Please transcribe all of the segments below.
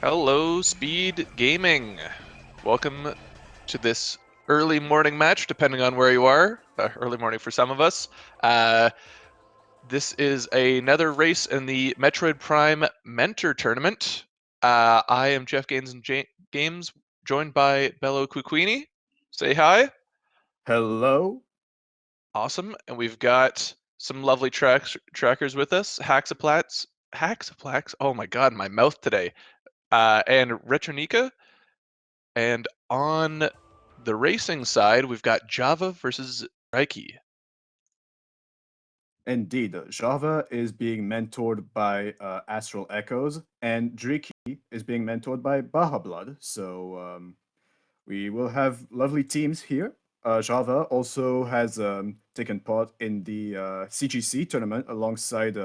Hello, Speed Gaming. Welcome to this early morning match, depending on where you are. Early morning for some of us. This is another race in the Metroid Prime Mentor Tournament. I am Jeff Games, joined by Bello Quiquini. Say hi. Hello. Awesome. And we've got some lovely trackers with us. Haxaplax. Oh my god, my mouth today. And Retronika. And on the racing side, we've got JhavA versus Drieky. Indeed, JhavA is being mentored by Astral Echoes, and Drieky is being mentored by Baja Blood. So we will have lovely teams here. JhavA also has taken part in the CGC tournament alongside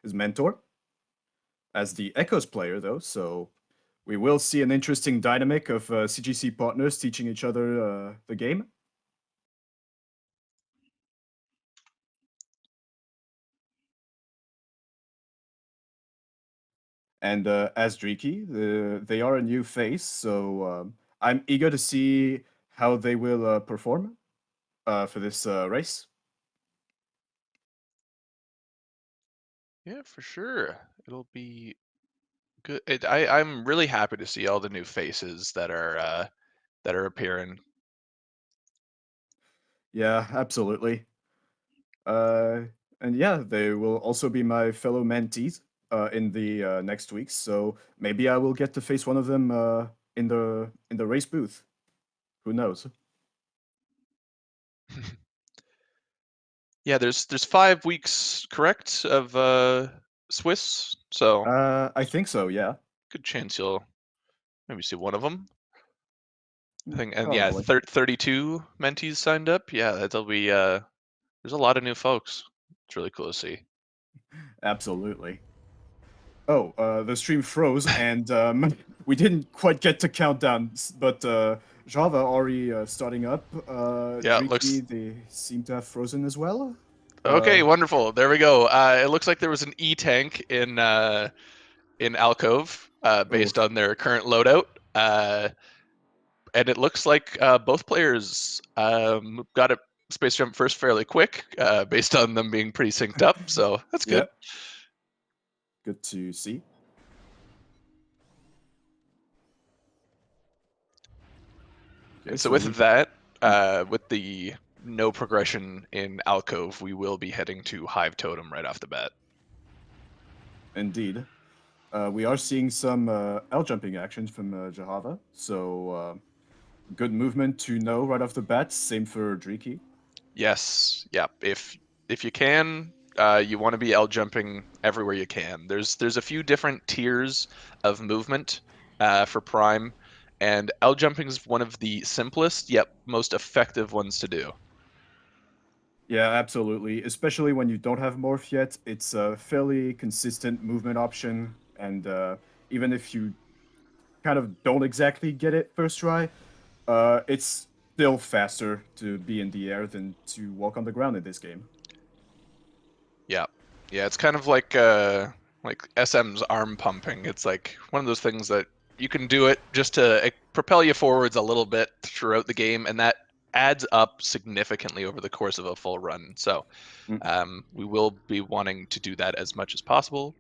his mentor as the Echoes player, though. So we will see an interesting dynamic of CGC partners teaching each other the game. And as Drieky, they are a new face, so I'm eager to see how they will perform for this race. Yeah, for sure. It'll be good. I'm really happy to see all the new faces that are appearing. Yeah, absolutely. Uh, and yeah, they will also be my fellow mentees in the next weeks. So maybe I will get to face one of them in the race booth. Who knows? Yeah, there's 5 weeks, correct, of Swiss, so I think so. Yeah, good chance you'll maybe see one of them. I think, and yeah, probably. 32 mentees signed up. Yeah, that'll be there's a lot of new folks. It's really cool to see. Absolutely. Oh, the stream froze, and we didn't quite get to countdown, but Java already starting up. Yeah, it looks Drieky, they seem to have frozen as well. okay. Wonderful. There we go. It looks like there was an E tank in Alcove, based Oof. on their current loadout. And it looks like both players got a space jump first fairly quick, based on them being pretty synced up. So that's Yeah, good. good to see. Okay, And so so with we that, with the no progression in Alcove, we will be heading to Hive Totem right off the bat. indeed we are seeing some L jumping actions from JhavA, so good movement to know right off the bat. Same for Drieky. Yes, yeah. If you can, you want to be L jumping everywhere you can. There's a few different tiers of movement for Prime, and L jumping is one of the simplest yet most effective ones to do. Yeah, absolutely. Especially when you don't have morph yet, it's a fairly consistent movement option, and even if you kind of don't exactly get it first try, it's still faster to be in the air than to walk on the ground in this game. Yeah, yeah. It's kind of like SM's arm pumping. It's like one of those things that you can do it just to propel you forwards a little bit throughout the game, and that adds up significantly over the course of a full run. So Mm. we will be wanting to do that as much as possible.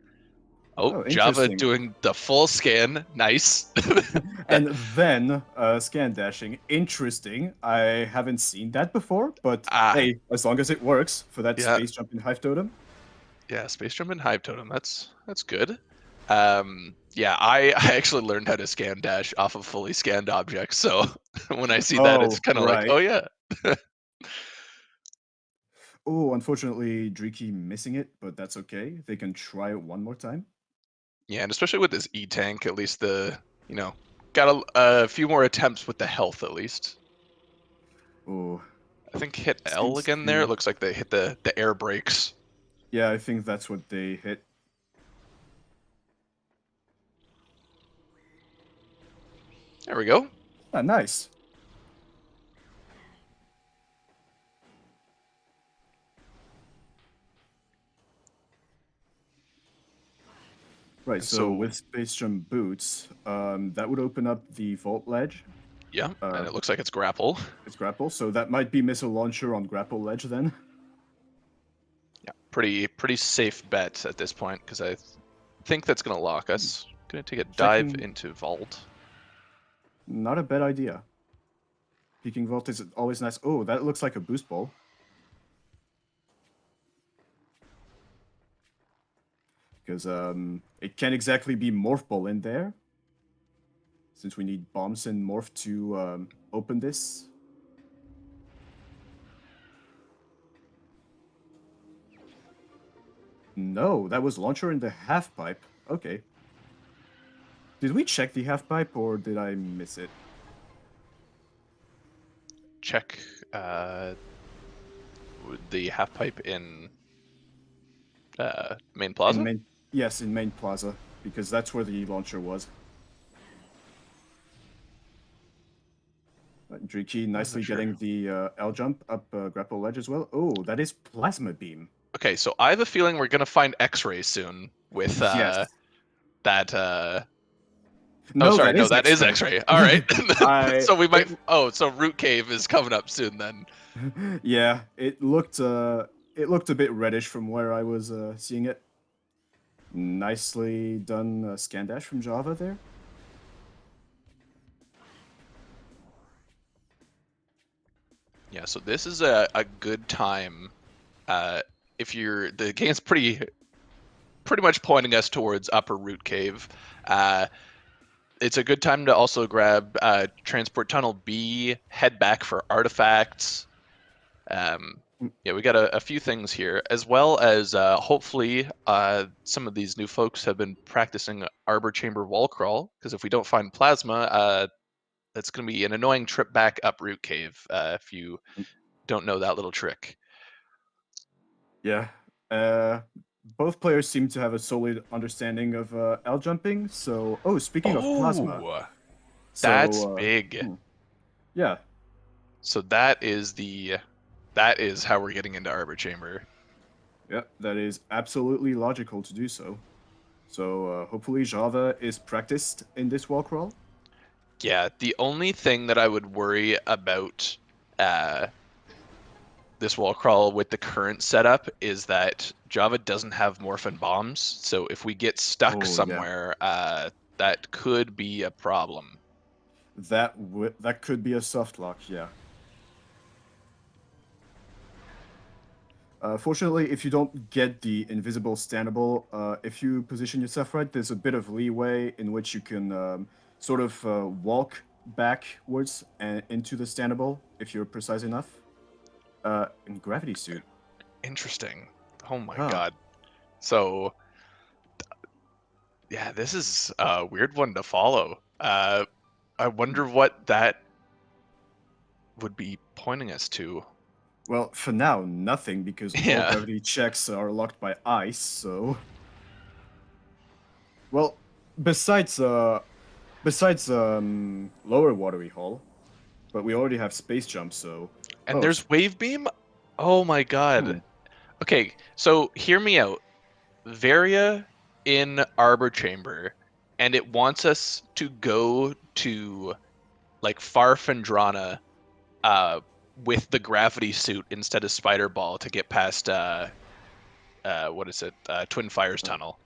Oh, Oh, JhavA interesting. doing the full scan. Nice. That, And then scan dashing. Interesting. I haven't seen that before, but ah, hey, as long as it works for that yeah, space jump in Hive Totem. yeah. Space Jump and Hive Totem. That's good. Yeah, I actually learned how to scan dash off of fully scanned objects. So when I see that, it's Oh, kind of like, right. oh yeah. Oh, unfortunately, Drieky missing it, but that's okay. They can try it one more time. Yeah, and especially with this E tank, at least you know, got a few more attempts with the health at least. Oh, I think hit L seems again there. It to. looks like they hit the air brakes. Yeah, I think that's what they hit. There we go. Ah, nice. Right, And so so, with Space Jump boots, that would open up the vault ledge. yeah, and Uh, it looks like it's grapple. it's grapple, so that might be missile launcher on grapple ledge then. Yeah, pretty safe bet at this point because I think that's gonna lock us. Gonna take a dive Checking, into vault. not a bad idea. Peeking vault is always nice. Oh, that looks like a boost ball. Because it can't exactly be morph ball in there, since we need bombs and morph to open this. No, that was launcher in the half pipe. Okay. Did we check the half pipe or did I miss it? Check the half pipe in main In plaza. main, yes, in main plaza, because that's where the launcher was. Drieky Wasn't nicely sure. getting the L jump up grapple ledge as well. Oh, that is plasma beam. Okay, so I have a feeling we're gonna find X-ray soon with Yes. that. Oh, No, sorry, that no, is that is X-ray. X-ray. All right, I so we might. it, Oh, so Root Cave is coming up soon then. yeah, it looked a bit reddish from where I was seeing it. Nicely done scan dash from JhavA there. Yeah, so this is a good time. If you're the game's pretty much pointing us towards Upper Root Cave. It's a good time to also grab Transport Tunnel B, head back for artifacts. Mm, Yeah, we got a few things here, as well as hopefully some of these new folks have been practicing Arbor Chamber wall crawl, because if we don't find plasma, that's going to be an annoying trip back up Root Cave if you mm, don't know that little trick. Yeah. Uh, both players seem to have a solid understanding of L jumping. So, oh, speaking of plasma, Oh, that's so big. yeah, So that is how we're getting into Arbor Chamber. yeah, that is absolutely logical to do so. So hopefully JhavA is practiced in this wall crawl. Yeah, the only thing that I would worry about uh, this wall crawl with the current setup is that JhavA doesn't have morphin bombs. So if we get stuck Oh yeah, somewhere, that could be a problem. that could be a soft lock. Yeah. Fortunately, if you don't get the invisible standable, if you position yourself right, there's a bit of leeway in which you can sort of walk backwards and into the standable if you're precise enough. In gravity suit. Interesting. Oh my Huh. god. So yeah, this is a weird one to follow. I wonder what that would be pointing us to. Well, for now, nothing because all Yeah. gravity checks are locked by ice. So, well, besides lower watery hole, but we already have space jump. So, And oh, there's wave beam? Oh my god. hmm. Okay, so hear me out. Varia in Arbor Chamber, and it wants us to go to like Farfendrana uh with the gravity suit instead of Spider Ball to get past what is it? Twin Fires Tunnel.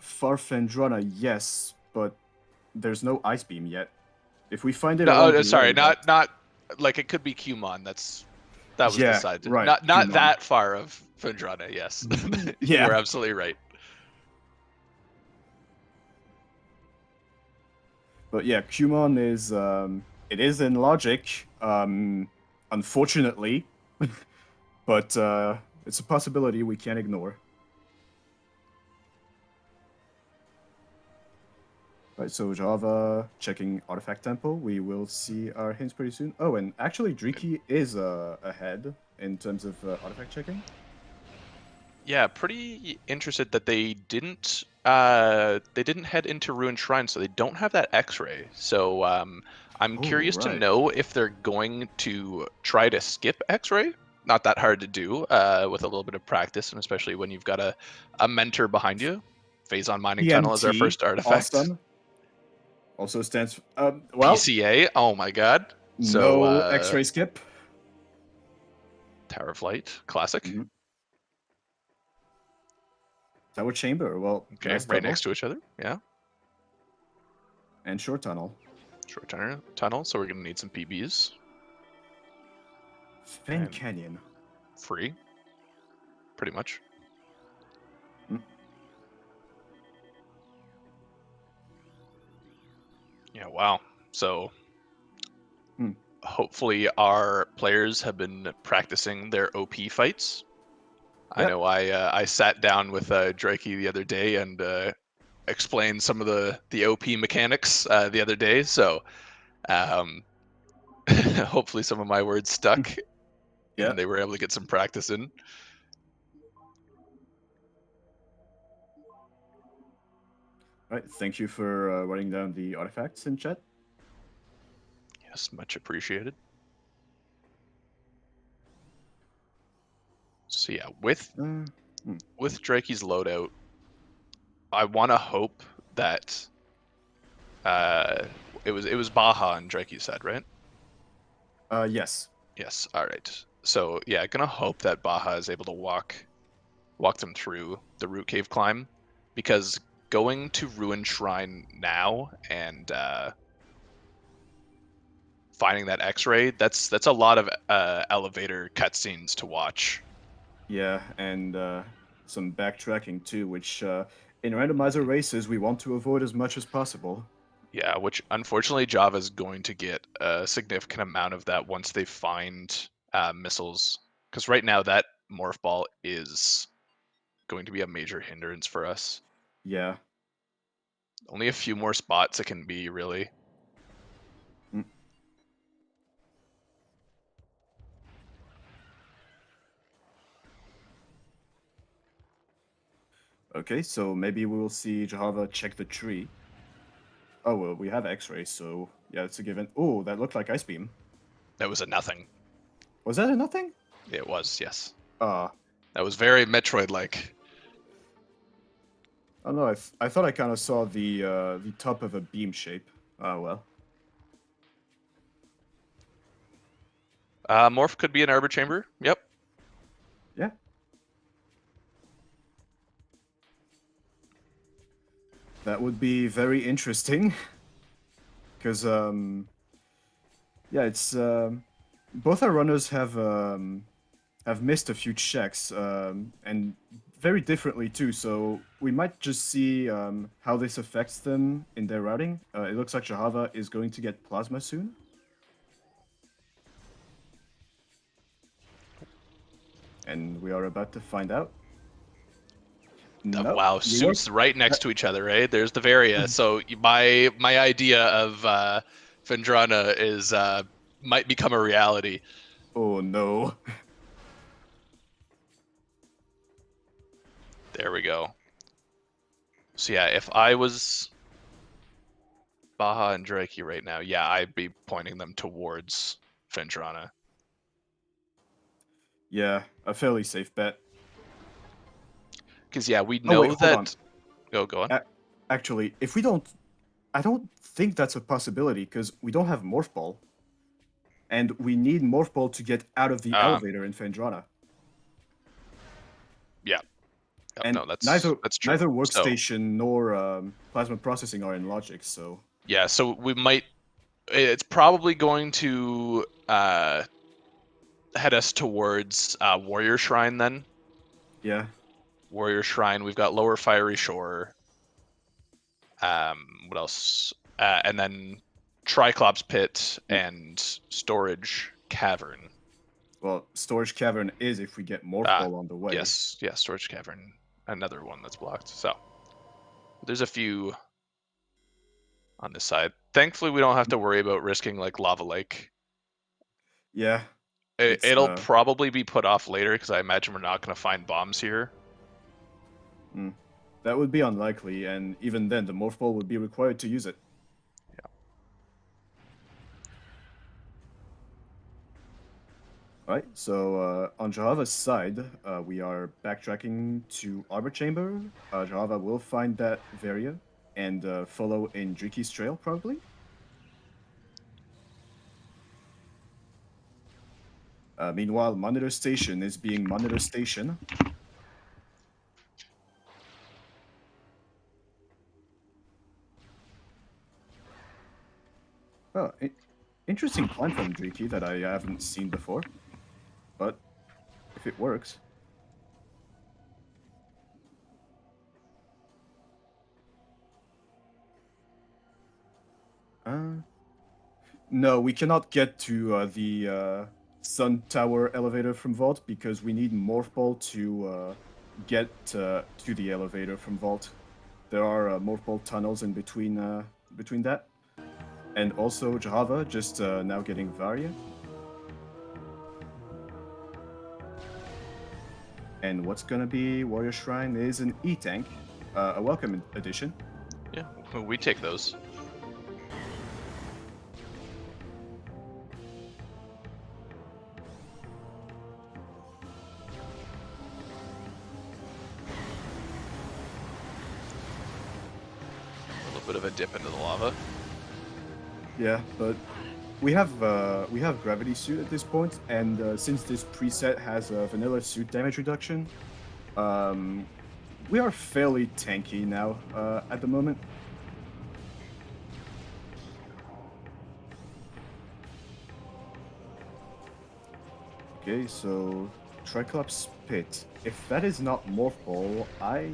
Farfendrana, yes, but there's no ice beam yet. If we find it No, along oh, the sorry, way, that not like it could be Cumon. That was the yeah, side. right, Not Cumon. that far of Fendrana. Yes, you are Yeah, absolutely right. but yeah, Cumon is it is in logic, unfortunately, but it's a possibility we can't ignore. Right, so JhavA checking artifact tempo. We will see our hints pretty soon. Oh, and actually, Drieky is ahead in terms of artifact checking. Yeah, pretty interested that they didn't head into Ruined Shrine, so they don't have that X-ray. So I'm Oh, curious to right. know if they're going to try to skip X-ray. Not that hard to do with a little bit of practice, and especially when you've got a mentor behind you. Phazon Mining Tunnel is our TNT, first artifact. awesome. Also stands well, PCA, oh my god. So, no X-ray skip. Tower of Light, classic. Mhm. Tower chamber, well, Okay, nice right tunnel. next to each other. Yeah, And short tunnel. short tunnel. So we're gonna need some PBs. Fen And Canyon. free, pretty much. Mm. Yeah, wow. So Hmm. hopefully our players have been practicing their OP fights. I Yep. know I sat down with Drieky the other day and explained some of the OP mechanics the other day. So um, hopefully some of my words stuck Yeah. and they were able to get some practice in. Right. Thank you for writing down the artifacts in chat. Yes, much appreciated. So yeah, with Drieky's loadout, I want to hope that it was Baja and Drieky said, right? Yes. Yes. All right. So yeah, gonna hope that Baja is able to walk them through the root cave climb, because going to Ruin Shrine now and finding that X-ray, that's a lot of elevator cutscenes to watch. Yeah, and some backtracking too, which in randomizer races we want to avoid as much as possible. Yeah, which unfortunately JhavA's going to get a significant amount of that once they find missiles, because right now that morph ball is going to be a major hindrance for us. Yeah. Only a few more spots it can be, really. Mm. Okay, so maybe we will see JhavA check the tree. Oh, well, we have X-ray, so yeah, it's a given. Oh, that looked like Ice Beam. That was a nothing. Was that a nothing? It was, yes. Ah. That was very Metroid-like. Oh no, I thought I kind of saw the top of a beam shape. Oh well. Morph could be an Arbor Chamber. Yep. Yeah. That would be very interesting. Because yeah, it's both our runners have missed a few checks, and very differently too. So we might just see how this affects them in their routing. It looks like JhavA is going to get plasma soon. And we are about to find out. No, Wow, suits right next to each other, right? There's the Varia. So my idea of Vendrana is might become a reality. Oh no. There we go. So yeah, if I was Baja and Drieky right now, yeah, I'd be pointing them towards Vendrana. Yeah, a fairly safe bet. Because yeah, we Oh know wait, hold on. that. Go on. Actually, if we don't, I don't think that's a possibility because we don't have Morph Ball, and we need Morph Ball to get out of the elevator in Fendrana. Yeah. And no, that's true. neither So workstation nor plasma processing are in logic. So yeah, so we might. It's probably going to head us towards Warrior Shrine then. yeah, Warrior Shrine. We've got Lower Fiery Shore. What else? And then Triclops Pit and Storage Cavern. well, Storage Cavern is if we get Morph Ball on the way. Yes, yeah, Storage Cavern. Another one that's blocked. So there's a few on this side. Thankfully, we don't have to worry about risking like Lava Lake. Yeah, It'll probably be put off later because I imagine we're not going to find bombs here. That would be unlikely, and even then, the Morph Ball would be required to use it. Yeah. All right, so on JhavA's side, we are backtracking to Arbor Chamber. JhavA will find that Varia and follow in Drieky's trail, probably. Meanwhile, Monitor Station is being Monitor Station. Oh, interesting plan from Drieky that I haven't seen before, but if it works. Uh, no, we cannot get to the Sun Tower elevator from Vault because we need Morph Ball to get to the elevator from Vault. There are Morph Ball tunnels in between that. And also JhavA just now getting Varia. And what's gonna be Warrior Shrine is an E-Tank, a welcome addition. Yeah, we take those. A little bit of a dip into the lava. Yeah, but we have Gravity Suit at this point, and since this preset has a vanilla suit damage reduction, we are fairly tanky now at the moment. Okay, so Triclops Pit. If that is not Morph Ball, I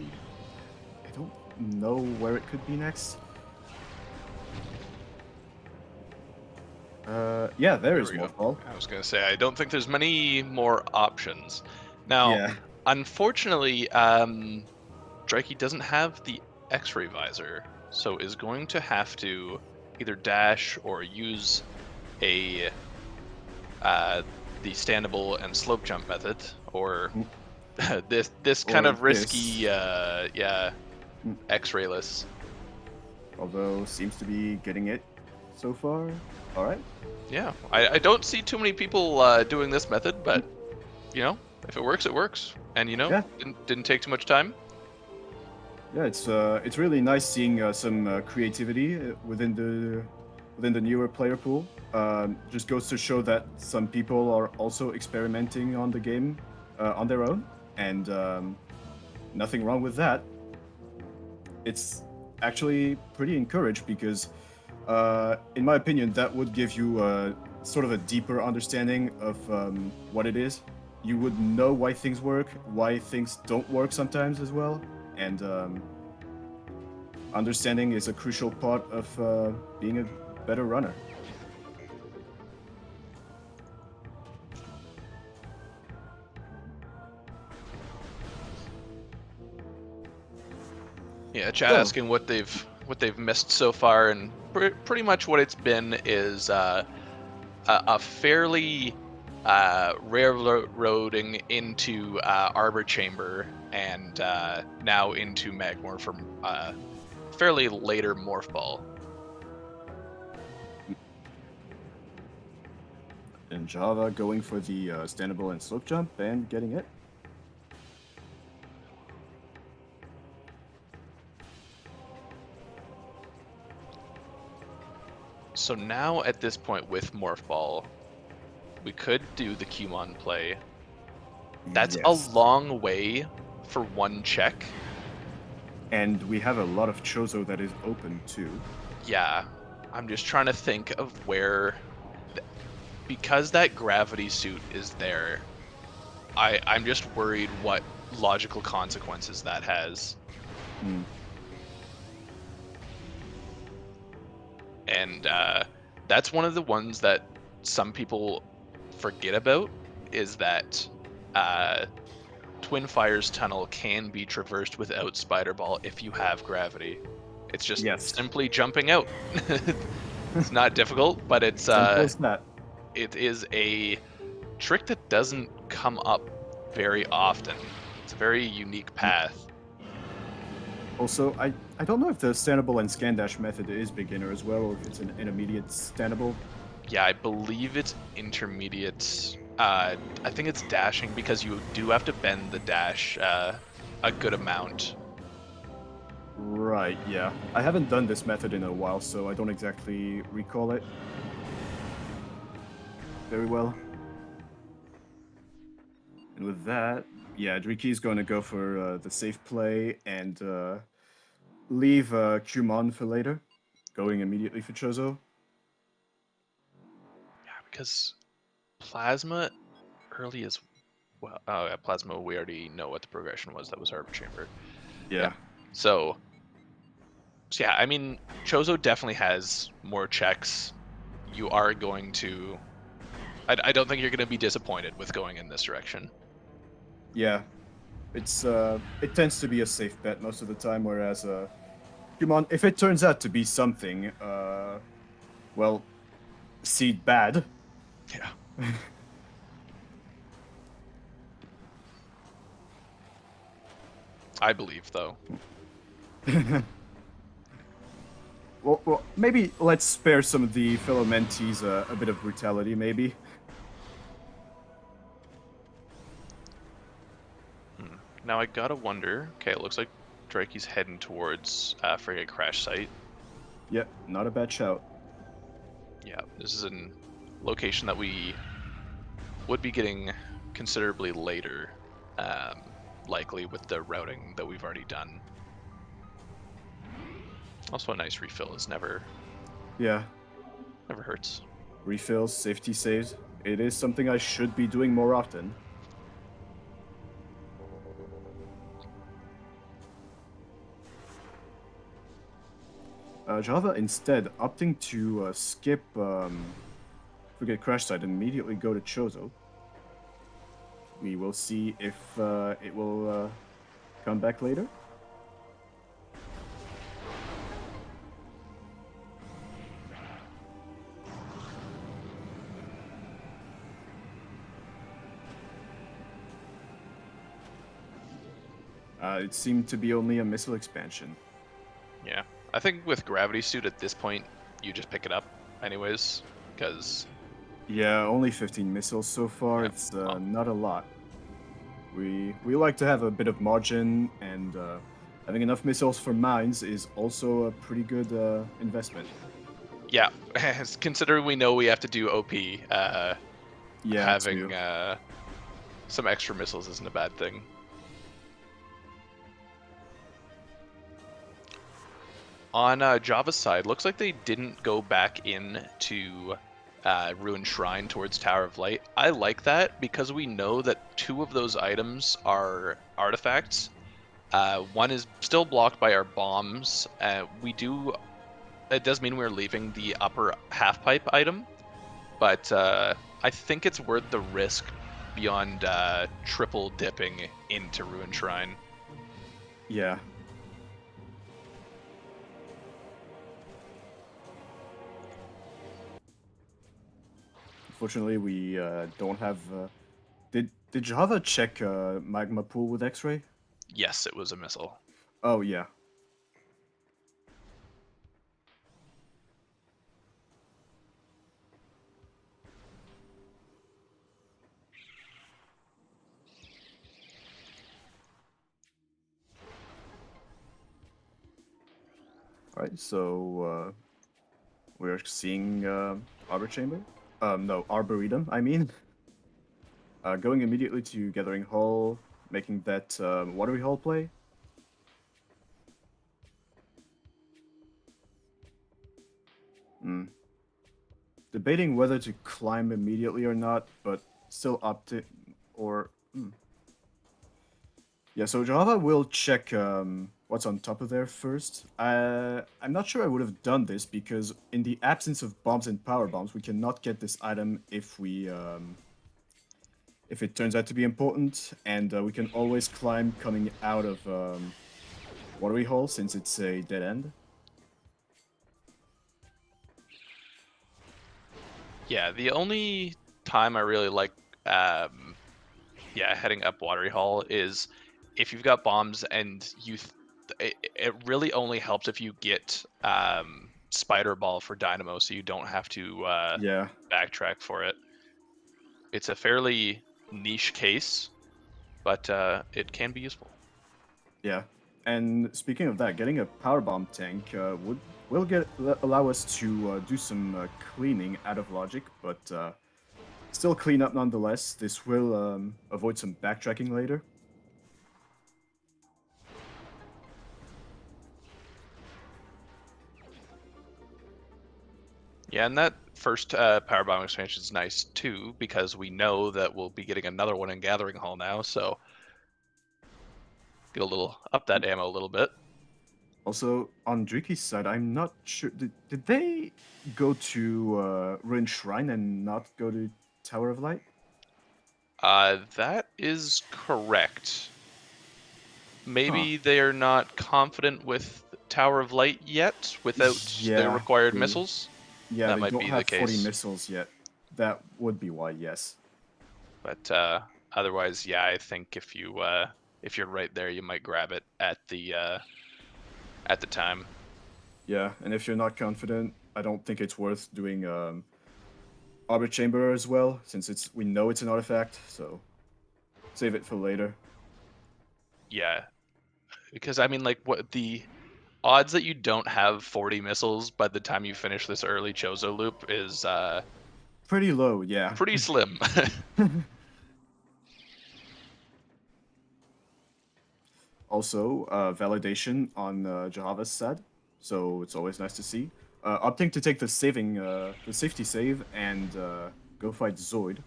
don't know where it could be next. Yeah, there is we go. Morph Ball. I was gonna say I don't think there's many more options. Now, Yeah. unfortunately, Drieky doesn't have the X-ray visor, so is going to have to either dash or use a the standable and slope jump method, or this kind Or of risky, Mm. X-rayless. Although seems to be getting it so far. All right. Yeah, I don't see too many people doing this method, but you know, if it works, it works, and you know, Yeah. didn't take too much time. Yeah, it's really nice seeing some creativity within the newer player pool. Just goes to show that some people are also experimenting on the game on their own, and nothing wrong with that. It's actually pretty encouraged because, in my opinion, that would give you sort of a deeper understanding of what it is. You would know why things work, why things don't work sometimes as well, and understanding is a crucial part of being a better runner. Yeah, chat So- asking what they've missed so far, and pretty much what it's been is a fairly railroading into Arbor Chamber and now into Magmor from fairly later Morph Ball. And JhavA going for the standable and slope jump and getting it. So now at this point with Morph Ball, we could do the Cumon play. That's Yes. a long way for one check. And we have a lot of Chozo that is open too. Yeah, I'm just trying to think of where, because that gravity suit is there, I'm just worried what logical consequences that has. Hmm. And that's one of the ones that some people forget about, is that Twin Fire's tunnel can be traversed without Spider Ball if you have gravity. It's just Yes. simply jumping out. It's not difficult, but it's Simple as that. it is a trick that doesn't come up very often. It's a very unique path. Also, I don't know if the standable and scan dash method is beginner as well, or if it's an intermediate standable. Yeah, I believe it's intermediate I think it's dashing because you do have to bend the dash a good amount. Right, yeah. I haven't done this method in a while, so I don't exactly recall it very well. And with that, yeah, Drieky is going to go for the safe play and leave Kumon for later, going immediately for Chozo. Yeah, because plasma early as well. Oh yeah, plasma. We already know what the progression was. That was Harbor Chamber. Yeah. Yeah, So yeah, I mean, Chozo definitely has more checks. You are going to. I don't think you're going to be disappointed with going in this direction. yeah. It tends to be a safe bet most of the time, whereas Kumon, if it turns out to be something, well, seed bad. Yeah. I believe though. Well, maybe let's spare some of the fellow mentees a bit of brutality, maybe. Now I gotta wonder. Okay, it looks like Drieky's heading towards Frigate Crash Site. Yep, not a bad shout. Yeah, this is a location that we would be getting considerably later, likely with the routing that we've already done. Also, a nice refill is never Yeah, hurts. refills, safety saves. It is something I should be doing more often. JhavA instead opting to skip Forget Crash Site and immediately go to Chozo. We will see if it will come back later. It seemed to be only a missile expansion. Yeah, I think with Gravity Suit at this point, you just pick it up, anyways, because Yeah, only 15 missiles so far. yeah, It's well, not a lot. We like to have a bit of margin, and having enough missiles for mines is also a pretty good investment. yeah. Considering we know we have to do OP, Yeah, having too. some extra missiles isn't a bad thing. On JhavA's side, looks like they didn't go back in to Ruined Shrine towards Tower of Light. I like that because we know that two of those items are artifacts. One is still blocked by our bombs. It does mean we're leaving the upper half pipe item, but I think it's worth the risk beyond triple dipping into Ruined Shrine. Yeah. Unfortunately, we don't have. Did JhavA check magma pool with X-ray? Yes, it was a missile. Oh yeah. All right, so we're seeing Arbor Chamber. No, Arboretum. I mean, going immediately to Gathering Hall, making that Watery Hall play. Hmm. Debating whether to climb immediately or not, but still opting or. Yeah, so JhavA will check what's on top of there first. I'm not sure I would have done this because in the absence of bombs and power bombs, we cannot get this item if it turns out to be important, and we can always climb coming out of Watery Hole since it's a dead end. Yeah, the only time I really like, heading up Watery Hall is if you've got bombs and it really only helps if you get Spider Ball for Dynamo, so you don't have to Yeah, backtrack for it. it's a fairly niche case, but it can be useful. Yeah. And speaking of that, getting a power bomb tank allow us to do some cleaning out of logic, but still clean up nonetheless. This will avoid some backtracking later. Yeah, and that first power bomb expansion is nice too, because we know that we'll be getting another one in Gathering Hall now, so get a little up that ammo a little bit. Also, on Drieky's side, I'm not sure. Did they go to Ruined Shrine and not go to Tower of Light? That is correct. Huh. Maybe they are not confident with Tower of Light yet, without their Yeah, required missiles. yeah, That they might don't be the have 40 case. missiles yet. That would be why, yes. But otherwise, yeah, I think if you're right there, you might grab it at the time. Yeah, and if you're not confident, I don't think it's worth doing Arbor Chamber as well, since we know it's an artifact, so save it for later. Yeah, because I mean, like, what the odds that you don't have 40 missiles by the time you finish this early Chozo loop is Pretty low, yeah. pretty slim. Also, validation on JhavA's side, so it's always nice to see. Opting to take the safety save and go fight Zoid.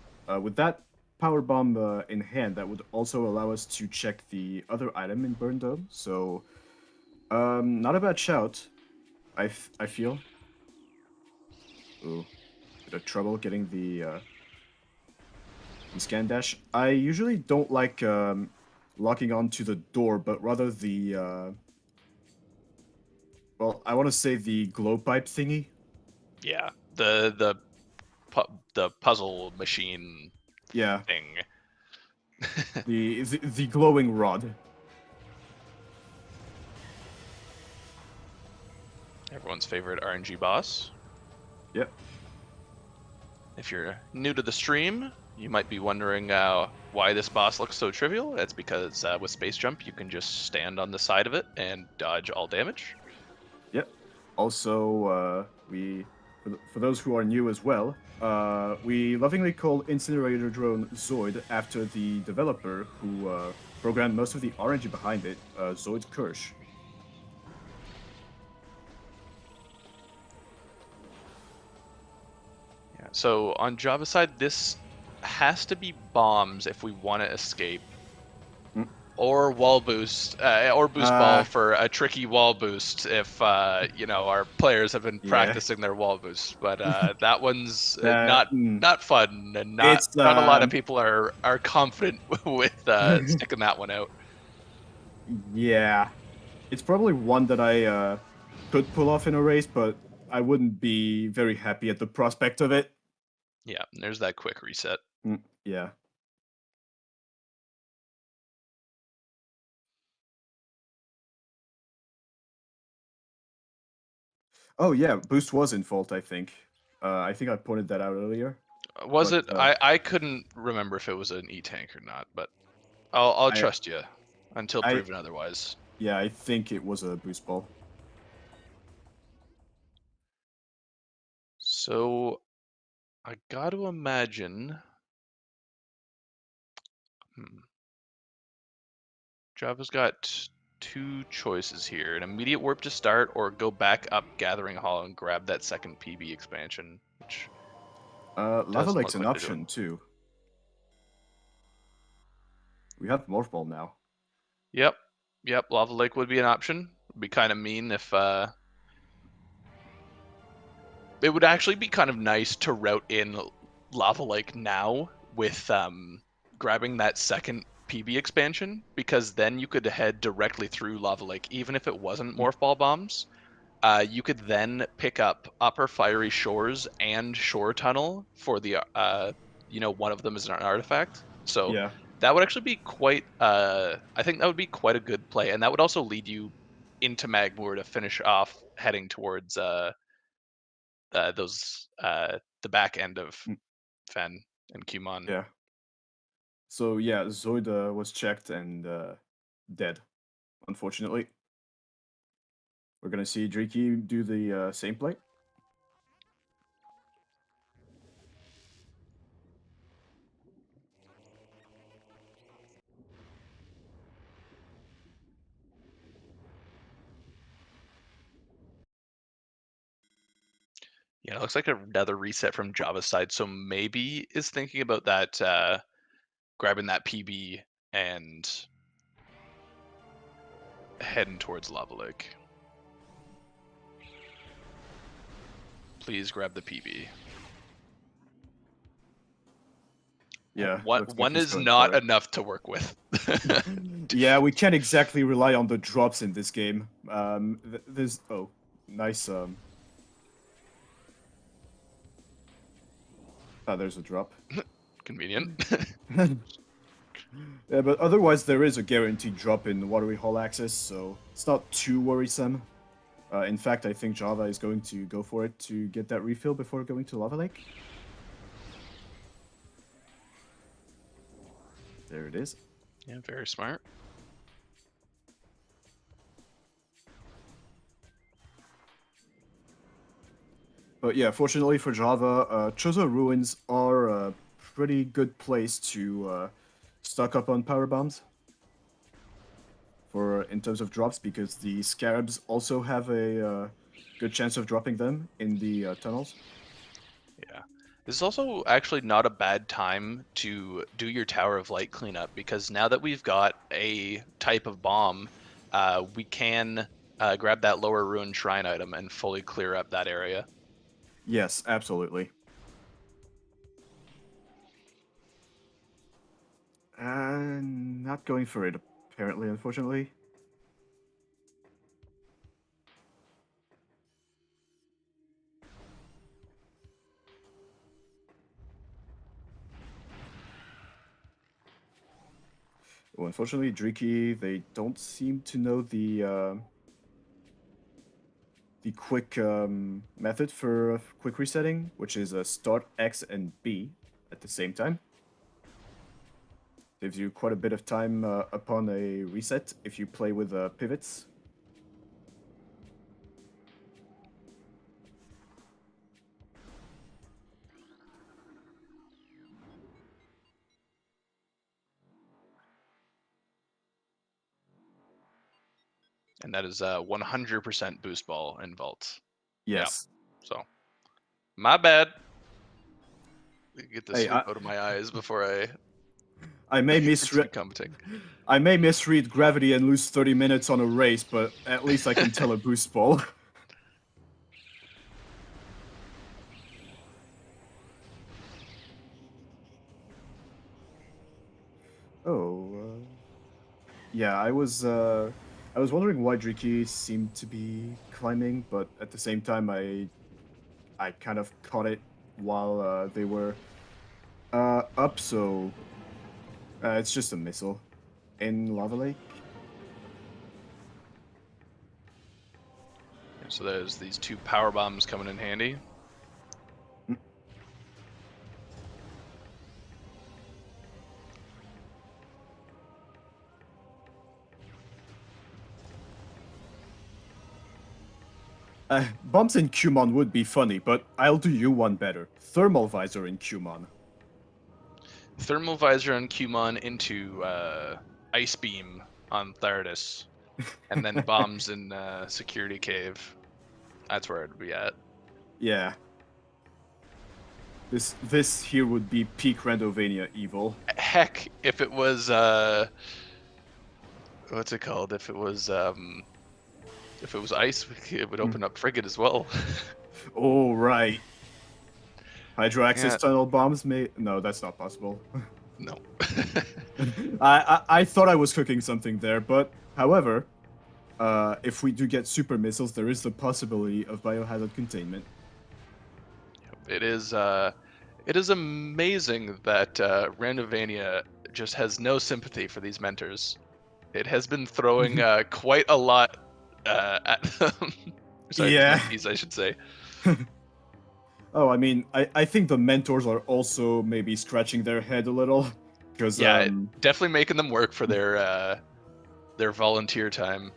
With that power bomb in hand, that would also allow us to check the other item in Burn Dome. So, not a bad shout. I feel. Ooh, bit of trouble getting the scan dash. I usually don't like locking onto the door, but rather the well, I want to say the glow pipe thingy. Yeah, the puzzle machine Yeah, thing. the glowing rod. Everyone's favorite RNG boss. Yep. If you're new to the stream, you might be wondering why this boss looks so trivial. That's because with Space Jump, you can just stand on the side of it and dodge all damage. Yep. Also, for those who are new as well, we lovingly call Incinerator Drone Zoid after the developer who programmed most of the RNG behind it, Zoid Kirsch. Yeah. So on Java side, this has to be bombs if we want to escape, Mm. or wall boost, or boost ball Uh, for a tricky wall boost if our players have been yeah. practicing their wall boosts. But that one's That not fun, and it's not a lot of people are confident with sticking that one out. yeah, it's probably one that I could pull off in a race, but I wouldn't be very happy at the prospect of it. Yeah, there's that quick reset. Yeah. Oh yeah, boost was in fault. I think I pointed that out earlier. Was But it? I couldn't remember if it was an E-tank or not, but I'll I trust you until I proven otherwise. yeah, I think it was a boost ball. So I got to imagine. Hmm, Java's got two choices here: an immediate warp to start, or go back up Gathering Hall and grab that second PB expansion, which Lava doesn't Lake's look an like they're doing. option too. We have Morph Ball now. Yep, yep. Lava Lake would be an option. It'd be kind of mean if it would actually be kind of nice to route in Lava Lake now with grabbing that second PB expansion, because then you could head directly through Lava Lake, even if it wasn't Morph Ball bombs. You could then pick up Upper Fiery Shores and Shore Tunnel for the one of them is an artifact. So Yeah. that would actually be quite. I think that would be quite a good play, and that would also lead you into Magmoor to finish off heading towards those the back end of Mm. Fen. and Qmon. Yeah. So yeah, Zoid was checked and dead, unfortunately. We're gonna see Drieky do the same play. Yeah, it looks like another reset from JhavA's side. So maybe is thinking about that, grabbing that PB and heading towards Lava Lake. Please grab the PB. Yeah, One looks like one he's is going for not it. enough to work with. Yeah, we can't exactly rely on the drops in this game. There's nice. There's a drop. Convenient. Yeah, but otherwise there is a guaranteed drop in Watery Hall access, so it's not too worrisome. In fact, I think JhavA is going to go for it to get that refill before going to Lava Lake. There it is. Yeah, very smart. But yeah, fortunately for JhavA, Chozo Ruins are a pretty good place to stock up on power bombs for in terms of drops, because the scarabs also have a good chance of dropping them in the tunnels. Yeah. This is also actually not a bad time to do your Tower of Light cleanup, because now that we've got a type of bomb, we can grab that lower ruined shrine item and fully clear up that area. Yes, absolutely. Not going for it, apparently, unfortunately. Well, unfortunately, Drieky, they don't seem to know the quick method for quick resetting, which is start X and B at the same time. Gives you quite a bit of time upon a reset if you play with pivots. And that is 100% boost ball and vault. Yeah. Yes. So, my bad. Get the Hey, sleep out of my eyes before I I may continue misread commenting. I may misread gravity and lose 30 minutes on a race, but at least I can tell a boost ball. Oh, yeah, I was wondering why Drieky seemed to be climbing, but at the same time, I kind of caught it while they were up, so it's just a missile in Lava Lake. So there's these two power bombs coming in handy. Bombs in Qmon would be funny, but I'll do you one better. Thermal visor in Qmon. Thermal visor on Qmon into ice beam on Thardis, and then bombs in security cave. That's where I'd be at. Yeah. This here would be peak Randomania evil. Heck, if it was what's it called? If it was ice, it would open up frigate as well. Oh, right. Hydro access Yeah. tunnel bombs may... No, that's not possible. No. I thought I was cooking something there, but however, if we do get super missiles, there is the possibility of biohazard containment. It is amazing that Randomania just has no sympathy for these mentors. It has been throwing quite a lot at them. Sorry, these Yeah. mentees, I should say. Oh, I mean, I think the mentors are also maybe scratching their head a little, because Yeah, definitely making them work for their volunteer time.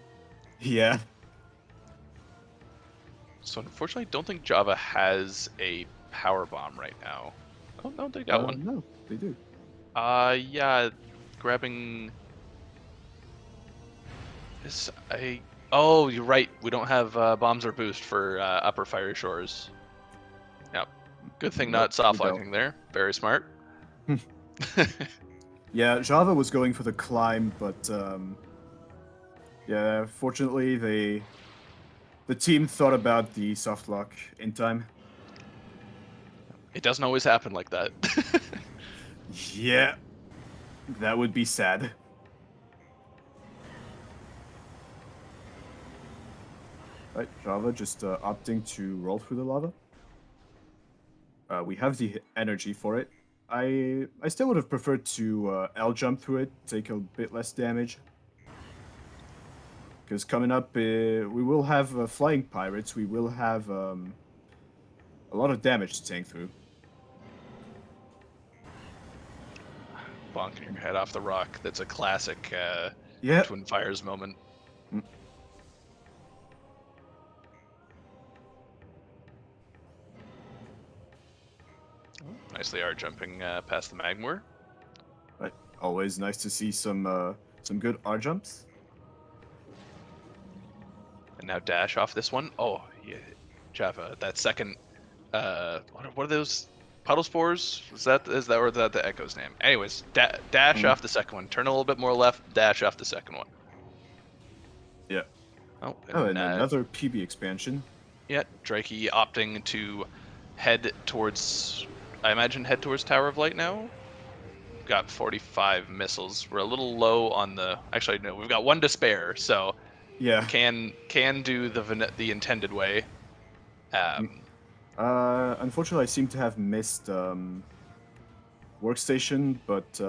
yeah. So unfortunately, I don't think JhavA has a power bomb right now. Oh no, they got one. No, they do. Yeah, grabbing this. Oh, you're right. We don't have bombs or boost for upper fire shores. Yep. Good thing Nope, not we soft don't. locking there. Very smart. Yeah, JhavA was going for the climb, but yeah, fortunately the team thought about the soft lock in time. It doesn't always happen like that. Yeah, that would be sad. Right, JhavA just opting to roll through the lava. We have the energy for it. I still would have preferred to L jump through it, take a bit less damage. Because coming up, we will have flying pirates. We will have a lot of damage to tank through. Bonking your head off the rock. That's a classic Yeah. Twin Fires moment. Mm, Oh, nicely art jumping past the Magmor. Right. Always nice to see some good R jumps. And now dash off this one. Oh, yeah. JhavA, that second. What are those? Puddle spores? Is that or is that the Echo's name? Anyways, dash Mm, off the second one. Turn a little bit more left. Dash off the second one. yeah. Oh, Oh, and and another PB expansion. yeah, Drieky opting to head towards. I imagine head towards Tower of Light now. Got 45 missiles. We're a little low on the. Actually, no, we've got one to spare, so Yeah. can do the intended way. Mm. Um, Unfortunately, I seem to have missed workstation, but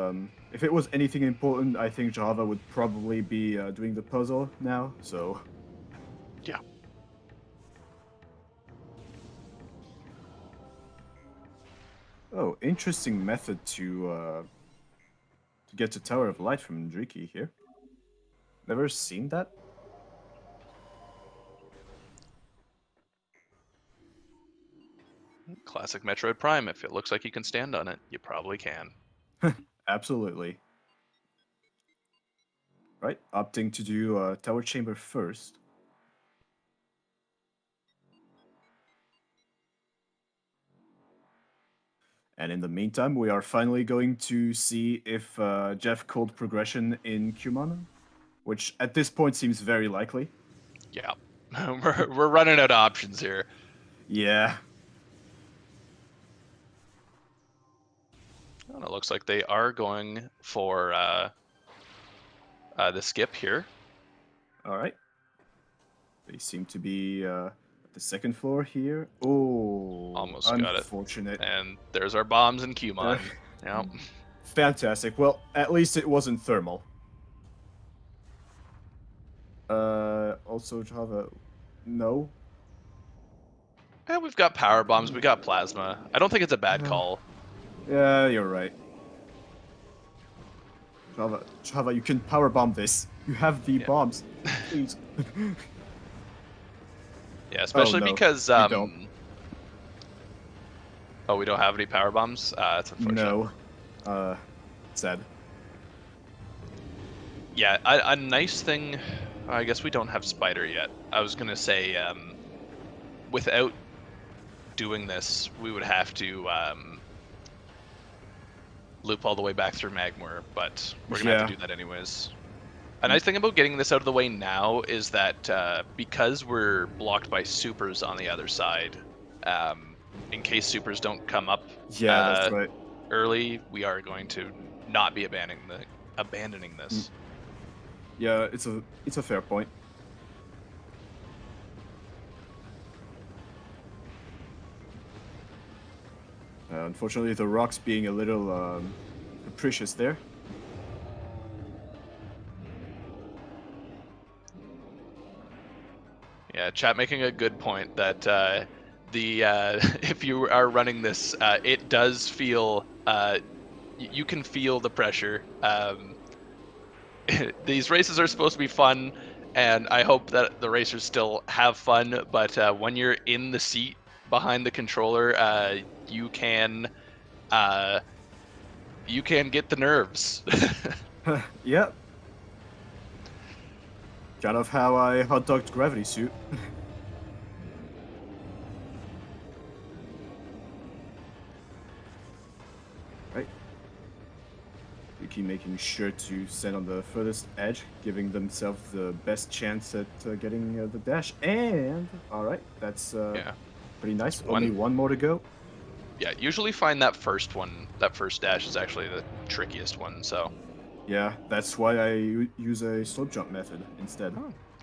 if it was anything important, I think JhavA would probably be doing the puzzle now. So yeah. oh, interesting method to get to Tower of Light from Drieky here. Never seen that. Classic Metroid Prime. If it looks like you can stand on it, you probably can. Absolutely. Right, opting to do Tower Chamber first. And in the meantime, we are finally going to see if Jeff called progression in Kumon, which at this point seems very likely. Yeah. We're running out of options here. Yeah. And it looks like they are going for the skip here. All right. They seem to be at the second floor here. Oh, Almost got it. unfortunate. And there's our bombs in Kumon. Yep. Fantastic. Well, at least it wasn't thermal. Also JhavA, no. Yeah, we've got power bombs. We got plasma. I don't think it's a bad call. Yeah, you're right. JhavA, you can power bomb this. You have the Yeah. bombs. Please. Yeah, especially no, because we don't. oh, we don't have any power bombs. That's unfortunate. No. Sad. Yeah, a nice thing. I guess we don't have Spider yet. I was gonna say, without doing this, we would have to loop all the way back through Magmor, but we're gonna have to do that anyways. A nice thing about getting this out of the way now is that because we're blocked by supers on the other side, in case supers don't come up Yeah, that's right. early, we are going to not be abandoning this. Yeah, it's a fair point. Unfortunately, the rocks being a little capricious there. Yeah, chat making a good point that the if you are running this, it does feel you can feel the pressure. These races are supposed to be fun, and I hope that the racers still have fun. But when you're in the seat behind the controller, you can uh, you can get the nerves. Yep. Kind of how I hot dogged Gravity Suit. Right. We keep making sure to stand on the furthest edge, giving themselves the best chance at getting the dash. And all right, that's Yeah, pretty nice. one. Only one more to go. Yeah, usually find that first one. That first dash is actually the trickiest one. So Yeah, that's why I use a slope jump method instead.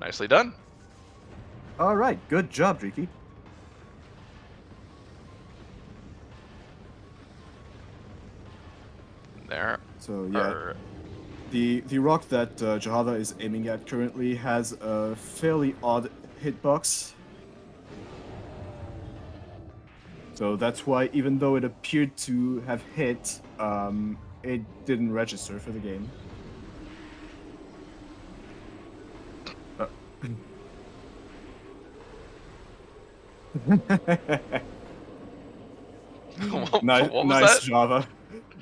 nicely done. All right, good job, Drieky. There. So yeah, the rock that JhavA is aiming at currently has a fairly odd hitbox. So that's why, even though it appeared to have hit, it didn't register for the game. Nice, What was nice that? JhavA.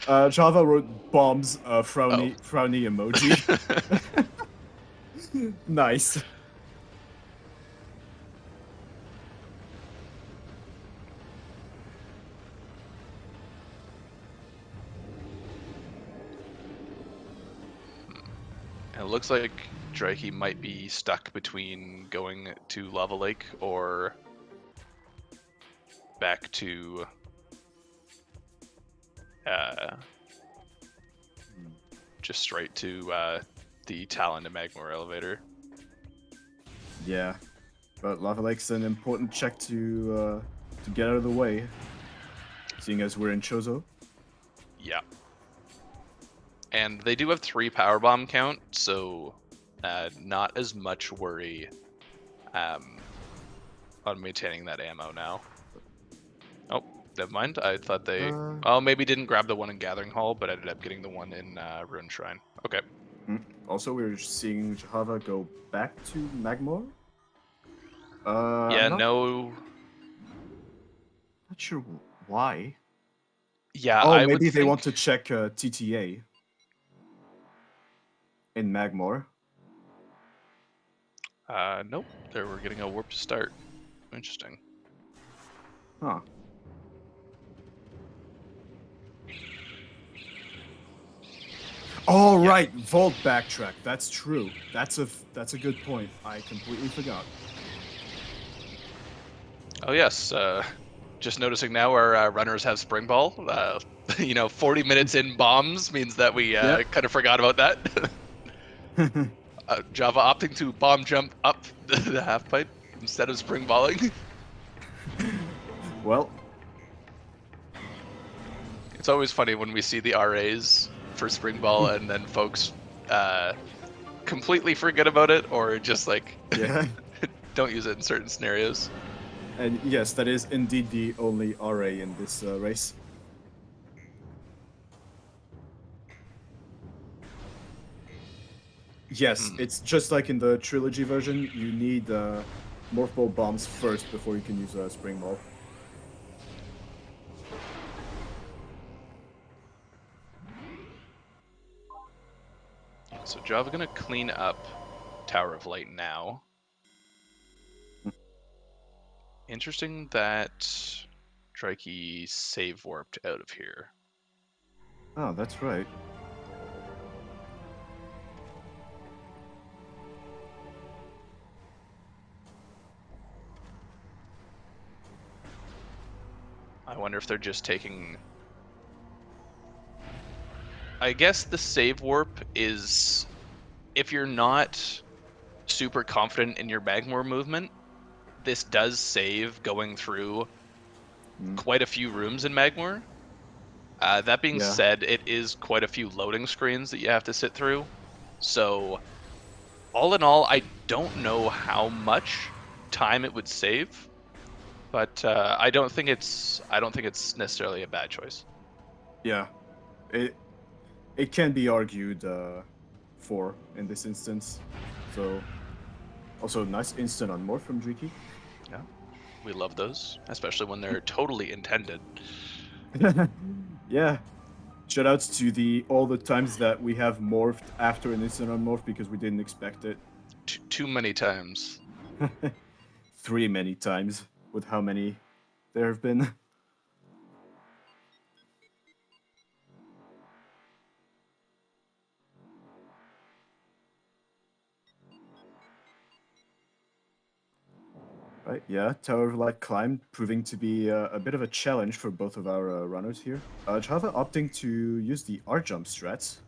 JhavA wrote bombs, frowny, Oh. frowny emoji. Nice. It looks like Drieky might be stuck between going to Lava Lake or back to just straight to the Talon to Magmor elevator. Yeah, but Lava Lake's an important check to get out of the way, seeing as we're in Chozo. Yeah. And they do have 3 power bomb count, so not as much worry on maintaining that ammo now. Oh, never mind. I thought they maybe didn't grab the one in Gathering Hall, but ended up getting the one in Ruin Shrine. Okay. Also, we're seeing JhavA go back to Magmor. Yeah, I'm no. not sure why. Yeah, Oh, I would maybe they think... want to check TTA in Magmor. Nope. There we're getting a warp to start. Interesting. Huh. Oh, Yeah. right, Vault backtrack. That's true. That's a good point. I completely forgot. Oh yes. Just noticing now our runners have Spring Ball. 40 minutes in bombs means that we Yep. kind of forgot about that. JhavA opting to bomb jump up the half pipe instead of spring balling. Well, It's always funny when we see the RAs for spring ball and then folks completely forget about it or just like yeah. don't use it in certain scenarios. And yes, that is indeed the only RA in this race. Yes, it's just like in the trilogy version. You need Morph Ball bombs first before you can use a Spring Ball. So JhavA gonna clean up Tower of Light now. Interesting that Drieky save warped out of here. Oh, that's right. I wonder if they're just taking... I guess the save warp is if you're not super confident in your Magmor movement, this does save going through quite a few rooms in Magmor. That being Yeah. said, it is quite a few loading screens that you have to sit through. So, all in all, I don't know how much time it would save. but I don't think it's necessarily a bad choice. Yeah, it can be argued for in this instance. So also nice instant on more from Drieky. Yeah, we love those, especially when they're totally intended. Yeah. Shoutouts to all the times that we have morphed after an instant on morph because we didn't expect it. Too many times. Three many times with how many there have been. Right, yeah, Tower of Light climb proving to be a bit of a challenge for both of our runners here. JhavA opting to use the R jump strats.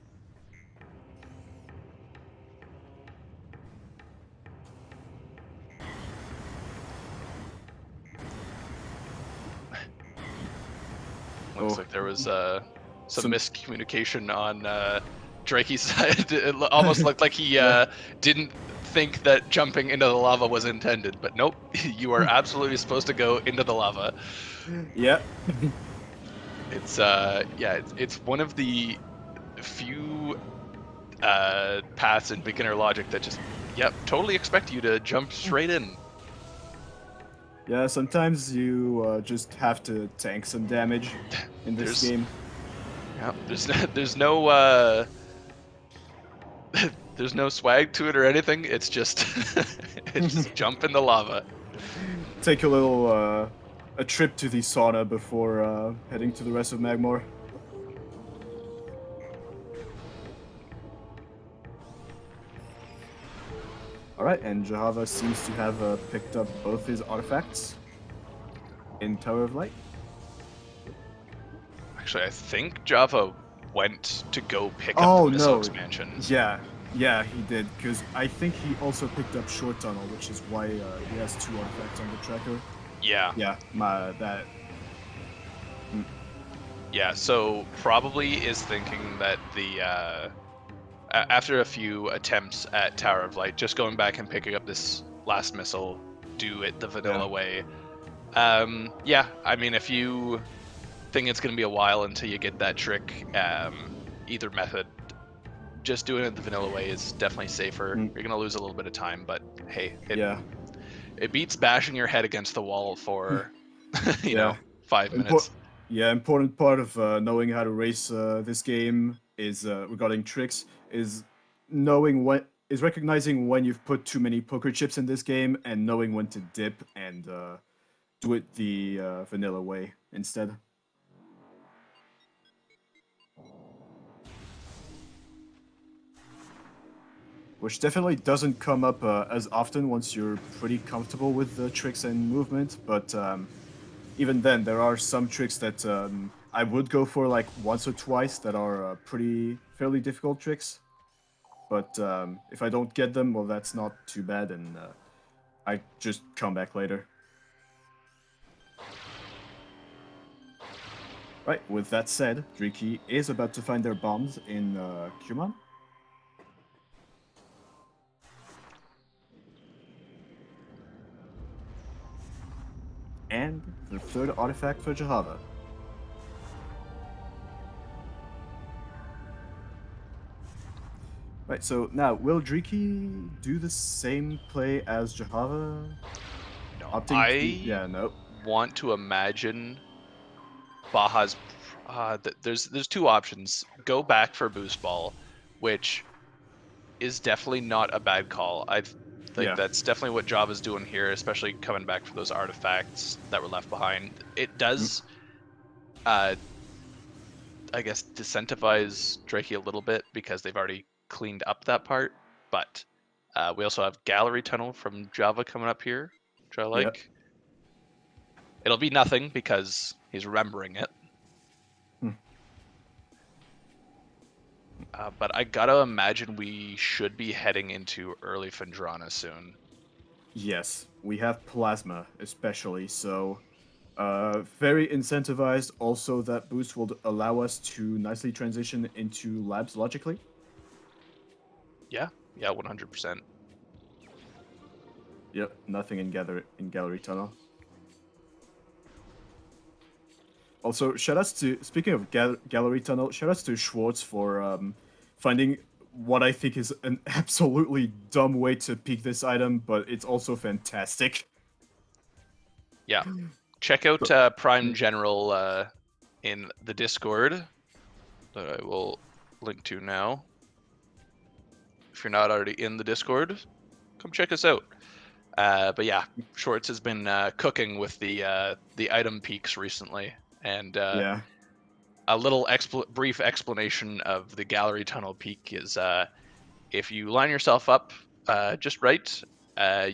Looks Oh, like there was some some miscommunication on Drake's side. It almost looked like he yeah. didn't think that jumping into the lava was intended, but nope, you are absolutely supposed to go into the lava. Yeah. It's yeah, it's one of the few paths in beginner logic that just totally expect you to jump straight in. Yeah, sometimes you just have to tank some damage in this There's game. there's no there's no swag to it or anything. It's just it's just jump in the lava. Take a little a trip to the sauna before heading to the rest of Magmore. All right, and JhavA seems to have picked up both his artifacts in Tower of Light. Actually, I think JhavA went to go pick up the Oh missile no, expansion. yeah, he did because I think he also picked up Short Tunnel, which is why he has two artifacts on the tracker. Yeah. Yeah, that. Yeah, so probably is thinking that the after a few attempts at Tower of Light, just going back and picking up this last missile, do it the vanilla Yeah. way. Yeah, I mean, if you think it's going to be a while until you get that trick, either method, just doing it the vanilla way is definitely safer. Mm, You're going to lose a little bit of time, but hey, yeah. it beats bashing your head against the wall for, Yeah. 5 Impor- minutes. yeah, important part of knowing how to race this game is regarding tricks is knowing what is recognizing when you've put too many poker chips in this game and knowing when to dip and do it the vanilla way instead. Which definitely doesn't come up as often once you're pretty comfortable with the tricks and movement, but even then, there are some tricks that I would go for like once or twice that are pretty fairly difficult tricks. But if I don't get them, well, that's not too bad, and I just come back later. Right. With that said, Drieky is about to find their bombs in Cuman. And the third artifact for JhavA. Right, so now, will Drieky do the same play as JhavA? No, Opting to... I Yeah, no. want to imagine Baja's. There's two options. Go back for boost ball, which is definitely not a bad call. I think Yeah. that's definitely what JhavA's doing here, especially coming back for those artifacts that were left behind. It Mm, does, uh, I guess, disincentivize Drieky a little bit because they've already cleaned up that part. But we also have Gallery Tunnel from JhavA coming up here, which I yeah. like. It'll be nothing because he's remembering it. Hmm. But I gotta imagine we should be heading into early Fendrana soon. Yes, we have plasma, especially, so very incentivized. Also, that boost will allow us to nicely transition into labs logically. Yeah, 100%. Yep, nothing in gallery tunnel. Also, speaking of gallery tunnel, shout outs to Schwartz for finding what I think is an absolutely dumb way to peek this item, but it's also fantastic. Yeah. Check out So- Prime General in the Discord that I will link to now. If you're not already in the Discord, come check us out. But yeah, Schwartz has been cooking with the item peaks recently, and yeah. a little brief explanation of the gallery tunnel peak is if you line yourself up just right,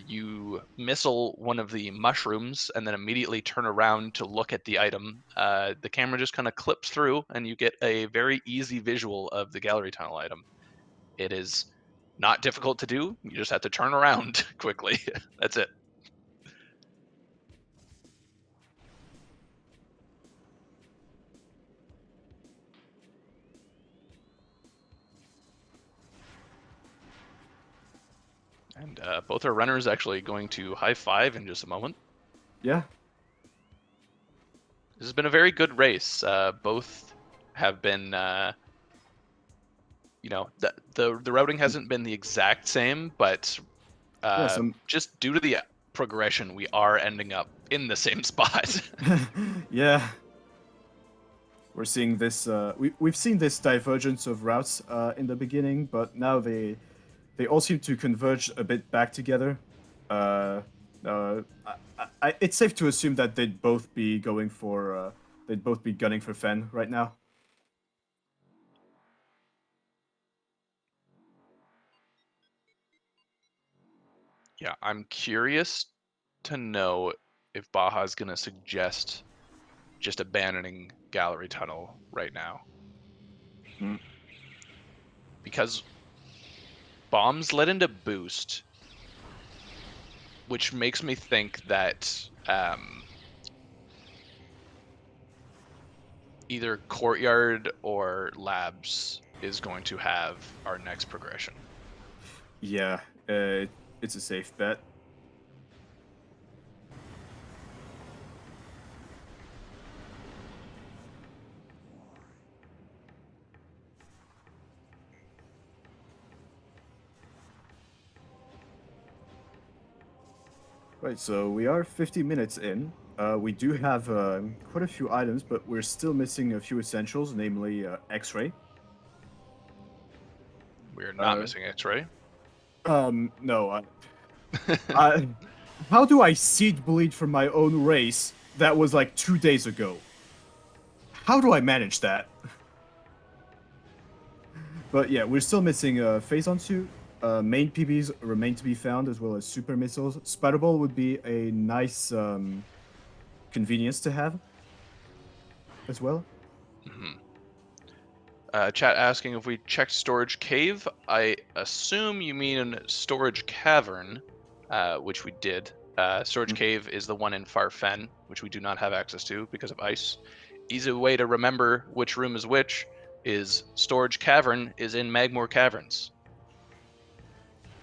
you missile one of the mushrooms and then immediately turn around to look at the item. The camera just kind of clips through, and you get a very easy visual of the gallery tunnel item. It is not difficult to do. You just have to turn around quickly. That's it. And both our runners actually going to high five in just a moment. Yeah. This has been a very good race. Both have been, the routing hasn't been the exact same, but Yeah, just due to the progression, we are ending up in the same spot. yeah. We're seeing this. We've seen this divergence of routes in the beginning, but now they all seem to converge a bit back together. Uh, it's safe to assume that they'd both be gunning for Fen right now. Yeah, I'm curious to know if Baja's going to suggest just abandoning Gallery Tunnel right now. Hmm. Because bombs let into boost, which makes me think that either Courtyard or Labs is going to have our next progression. Yeah, it's a safe bet. Right, so we are 50 minutes in. We do have quite a few items, but we're still missing a few essentials, namely X-ray. We're not missing X-ray. No. How do I seed bleed from my own race that was like 2 days ago? How do I manage that? But yeah, we're still missing Phazon suit. Main PBs remain to be found, as well as super missiles. Spider Ball would be a nice convenience to have as well. Mm-hmm. Chat asking if we checked Storage Cave. I assume you mean Storage Cavern, which we did. Storage Cave is the one in Far Fen, which we do not have access to because of ice. Easy way to remember which room is which is Storage Cavern is in Magmoor Caverns.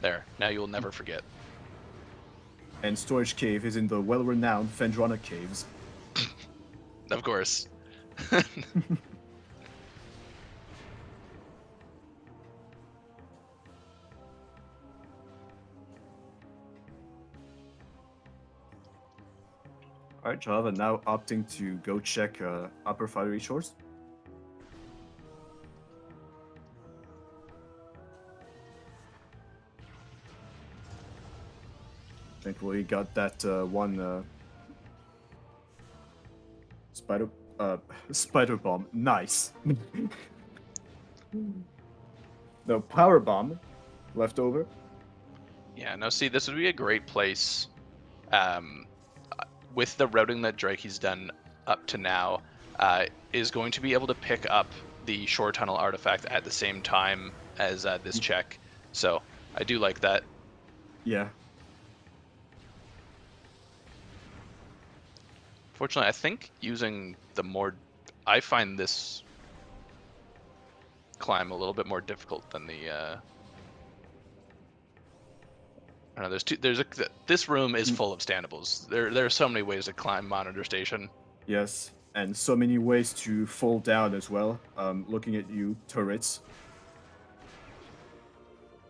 There, now you'll never forget. And Storage Cave is in the well-renowned Fendrana Caves. Of course. Alright, JhavA now opting to go check Upper Fiery Shores. Thankfully, got that one spider bomb. Nice. No power bomb left over. Yeah, no, see, this would be a great place. With the routing that Drieky's done up to now, is going to be able to pick up the shore tunnel artifact at the same time as this check. So I do like that. Yeah. Fortunately, I think using I find this climb a little bit more difficult than the. I don't know. This room is full of standables. There are so many ways to climb Monitor Station. Yes. and so many ways to fall down as well. Looking at you, turrets.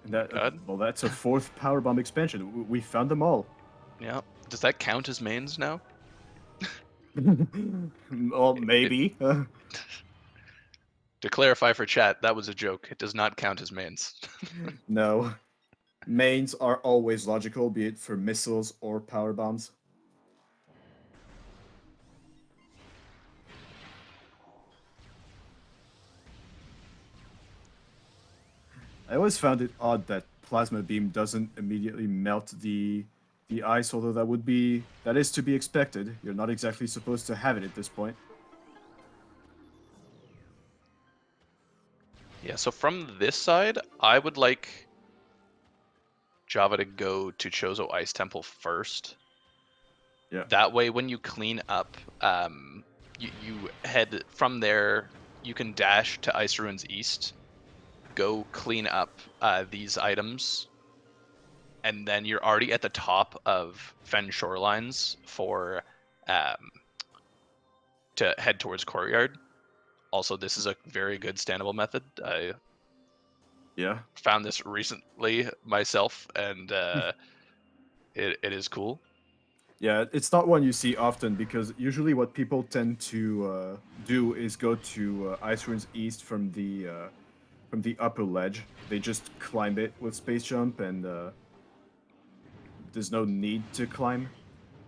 And that God. well, that's a fourth power bomb expansion. We found them all. Yeah. Does that count as mains now? Well, maybe. To clarify for chat, that was a joke. It does not count as mains. No. Mains are always logical, be it for missiles or power bombs. I always found it odd that plasma beam doesn't immediately melt the ice, although that is to be expected. You're not exactly supposed to have it at this point. Yeah, so from this side, I would like JhavA to go to Chozo Ice Temple first. Yeah. That way, when you clean up, you head from there. You can dash to Ice Ruins East, go clean up these items, and then you're already at the top of Fen Shorelines for to head towards Courtyard. Also, this is a very good standable method. I Yeah. found this recently myself, and it is cool. Yeah, it's not one you see often because usually what people tend to do is go to Ice Ruins East from the upper ledge. They just climb it with space jump, and there's no need to climb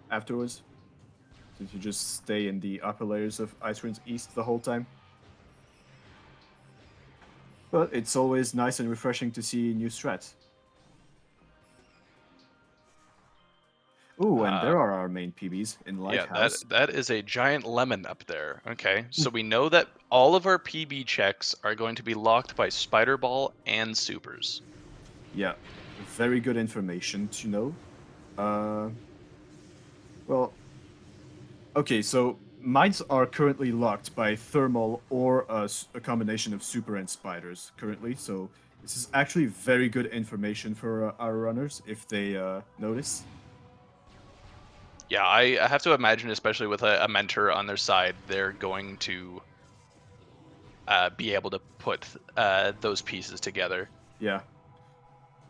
afterwards, since you just stay in the upper layers of Ice Ruins East the whole time. But it's always nice and refreshing to see new strats. Ooh, and Uh, there are our main PBs in yeah, that Lighthouse. that is a giant lemon up there. Okay, so we know that all of our PB checks are going to be locked by Spider Ball and Supers. Yeah, very good information to know. Uh, well, okay, so mines are currently locked by thermal or a combination of super and spiders currently. So this is actually very good information for our runners if they notice. Yeah, I have to imagine, especially with a mentor on their side, they're going to be able to put those pieces together. Yeah.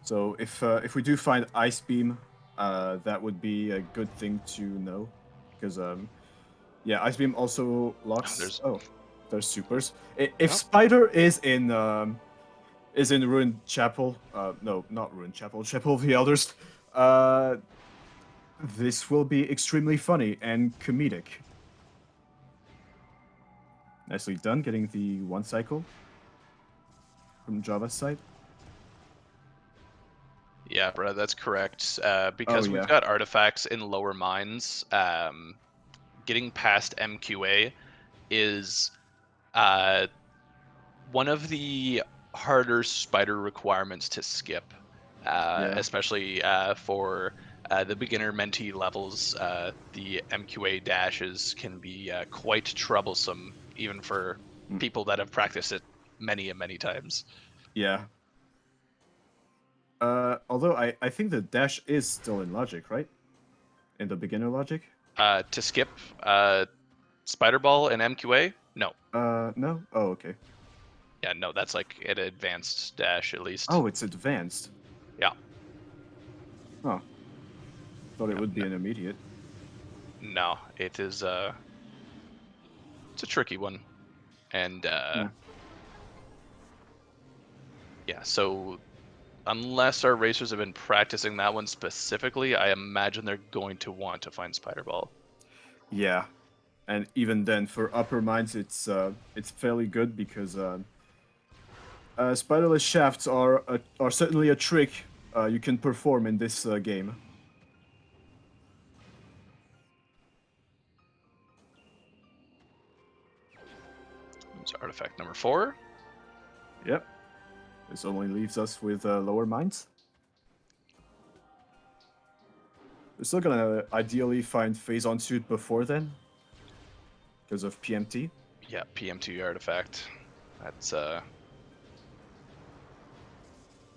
So if we do find ice beam, that would be a good thing to know, because yeah, ice beam also Oh, locks. there's Oh, there's supers. If oh, spider is in ruined chapel, no, not ruined chapel, chapel of the elders, uh, this will be extremely funny and comedic. Nicely done, getting the one cycle from JhavA's side. yeah, bro, that's correct. Oh Because we've yeah, got artifacts in lower mines, getting past MQA is uh, one of the harder spider requirements to skip, yeah. especially for the beginner mentee levels. The MQA dashes can be quite troublesome, even for Mm, people that have practiced it many and many times. yeah. Although I think the dash is still in logic, right? In the beginner logic? To skip Spider Ball and MQA, no. No? Oh, okay. Yeah, no, that's like an advanced dash at least. Oh, it's advanced. Yeah, Huh. Thought it yeah, would be an immediate. no, it is. It's a tricky one, and Yeah. yeah. So unless our racers have been practicing that one specifically, I imagine they're going to want to find Spider Ball. Yeah. And even then, for upper mines, it's fairly good because spiderless shafts are certainly a trick you can perform in this game. It's artifact number 4. Yep. This only leaves us with lower mines. We're still gonna ideally find Phazon suit before then, because of PMT. Yeah, PM2 artifact. That's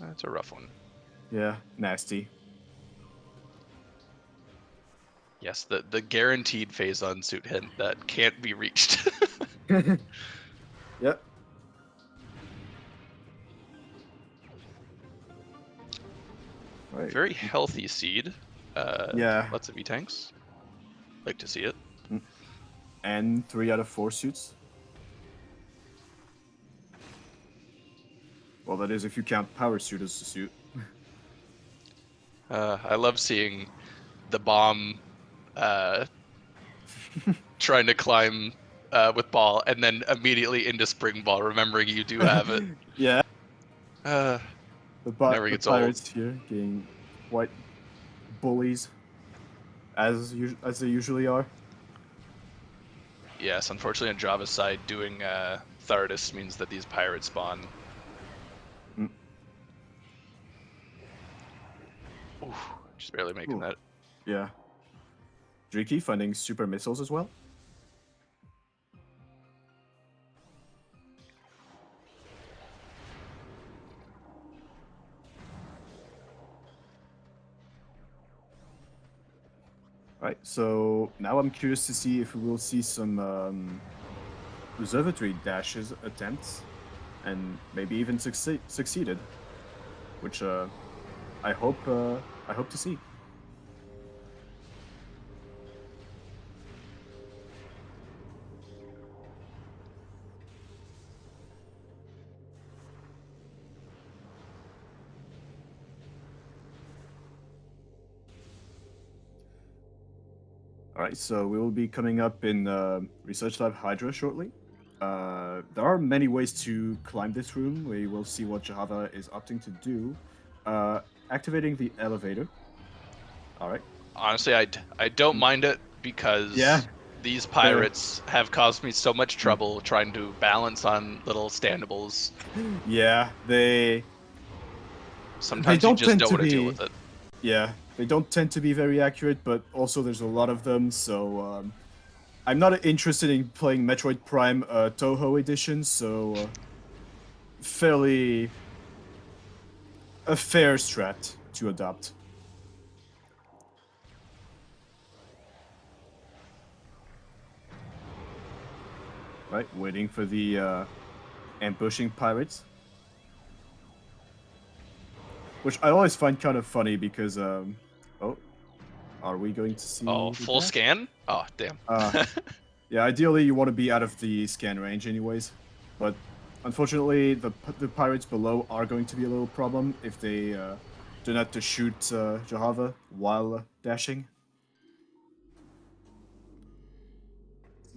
that's a rough one. Yeah, nasty. Yes, the guaranteed phase-on suit hint that can't be reached. Yep. Right. Very healthy seed. Yeah. Lots of E-tanks. Like to see it. And 3 out of 4 suits. Well, that is if you count power suit as a suit. I love seeing the bomb trying to climb with ball and then immediately into spring ball, remembering you do have it. Yeah. Uh, never The gets old. pirates here getting quite bullies, as they usually are. Yes, unfortunately on JhavA's side, doing Thardus means that these pirates spawn. Mm. Oof, just barely making Ooh. that. Yeah. Drieky finding super missiles as well. Right, so now I'm curious to see if we will see some observatory dashes attempts, and maybe even succeeded, which I hope to see. All right, so we will be coming up in Research Lab Hydra shortly. There are many ways to climb this room. We will see what JhavA is opting to do. Activating the elevator. All right. Honestly, I don't mind it Yeah. because these pirates have caused me so much trouble trying to balance on little standables. Yeah, they Sometimes you don't just tend don't to want to deal be. with it. Yeah, they don't tend to be very accurate, but also there's a lot of them. So I'm not interested in playing Metroid Prime Toho edition. So fairly a fair strat to adopt. Right, waiting for the ambushing pirates, which I always find kind of funny because oh, are we going to Oh, see the full dash? scan? Oh, damn. Yeah, ideally you want to be out of the scan range anyways, but unfortunately the pirates below are going to be a little problem if they do not to shoot JhavA while dashing.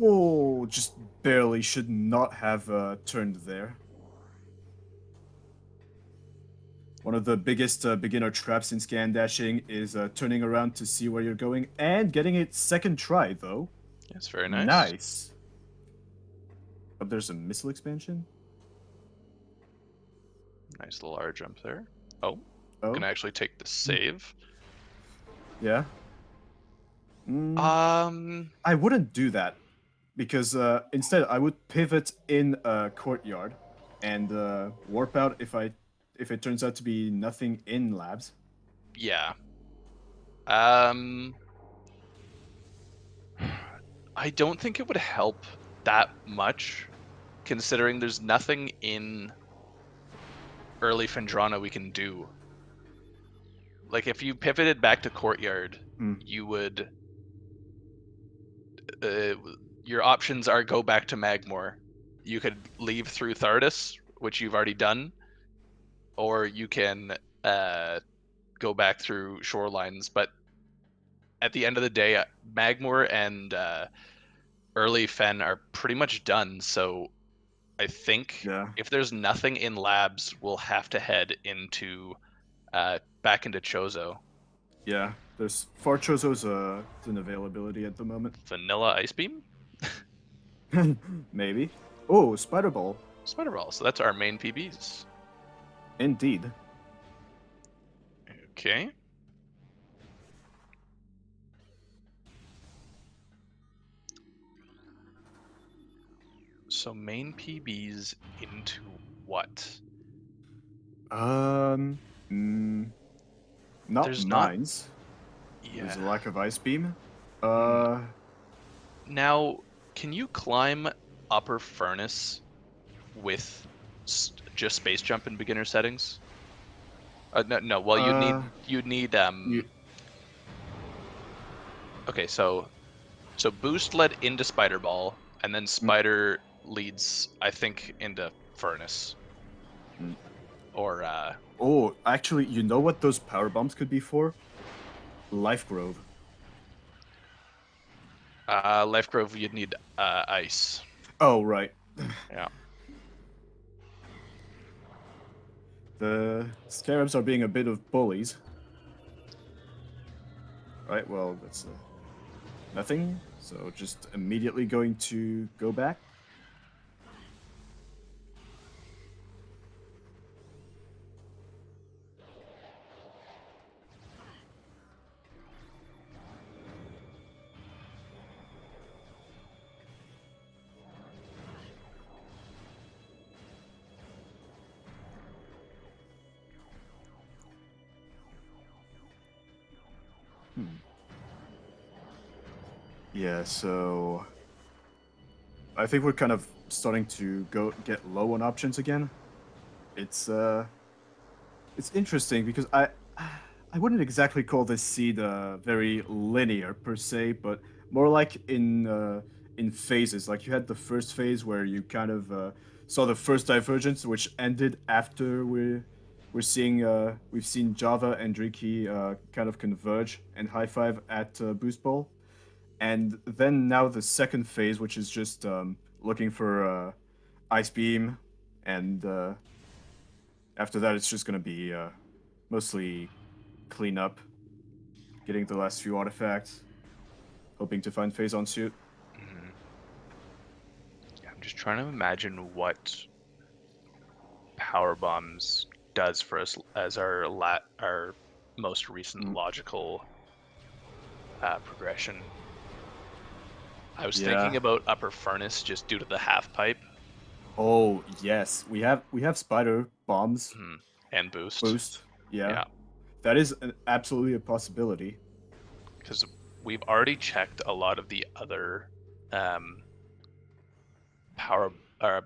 Oh, just barely should not have turned there. One of the biggest beginner traps in scan dashing is turning around to see where you're going and getting it second try though. That's very nice. Nice. Oh, there's a missile expansion. Nice little R jump there. Oh, Oh, can actually take the save. yeah. Mm, Um, I wouldn't do that because instead I would pivot in a courtyard and warp out if it turns out to be nothing in labs. yeah. Um, I don't think it would help that much, considering there's nothing in early Fendrana we can do. Like, if you pivoted back to Courtyard, Hmm. you would... your options are go back to Magmore. You could leave through Thardus, which you've already done, or you can go back through Shorelines, but at the end of the day, Magmore and early Fen are pretty much done, so I think Yeah, if there's nothing in labs, we'll have to head into back into Chozo. yeah. There's four Chozos in availability at the moment. Vanilla Ice Beam? Maybe. Oh, Spider Ball. Spider Ball, so that's our main PBs. Indeed. Okay. So main PBs into what? Um, mm, not There's not... mines. Yeah. There's a lack of ice beam. Uh, Now, can you climb upper furnace with just space jump in beginner settings? No. Well, you, okay. So boost led into spider ball, and then mm, spider leads, I think, into furnace mm. or Oh, actually, you know what those power bombs could be for? Life Grove. Life Grove. You'd need ice. Oh, right. Yeah. The scarabs are being a bit of bullies. Right, well, that's nothing. So just immediately going to go back. Hmm. Yeah, so I think we're kind of starting to get low on options again. It's it's interesting because I wouldn't exactly call this seed very linear per se, but more like in phases. Like you had the first phase where you kind of saw the first divergence, which ended after we've seen JhavA and Drieky kind of converge and high five at Boost Ball, and then now the second phase, which is just looking for Ice Beam, and after that it's just gonna be mostly clean up, getting the last few artifacts, hoping to find phase on suit. Mhm. Yeah, I'm just trying to imagine what power bombs does for us as our most recent Mm, logical progression. I was thinking yeah. about upper furnace just due to the half pipe. Oh yes, we have spider bombs Mhm. And boost. boost. Yeah, Yeah, that is absolutely a possibility. because we've already checked a lot of the other um, power uh,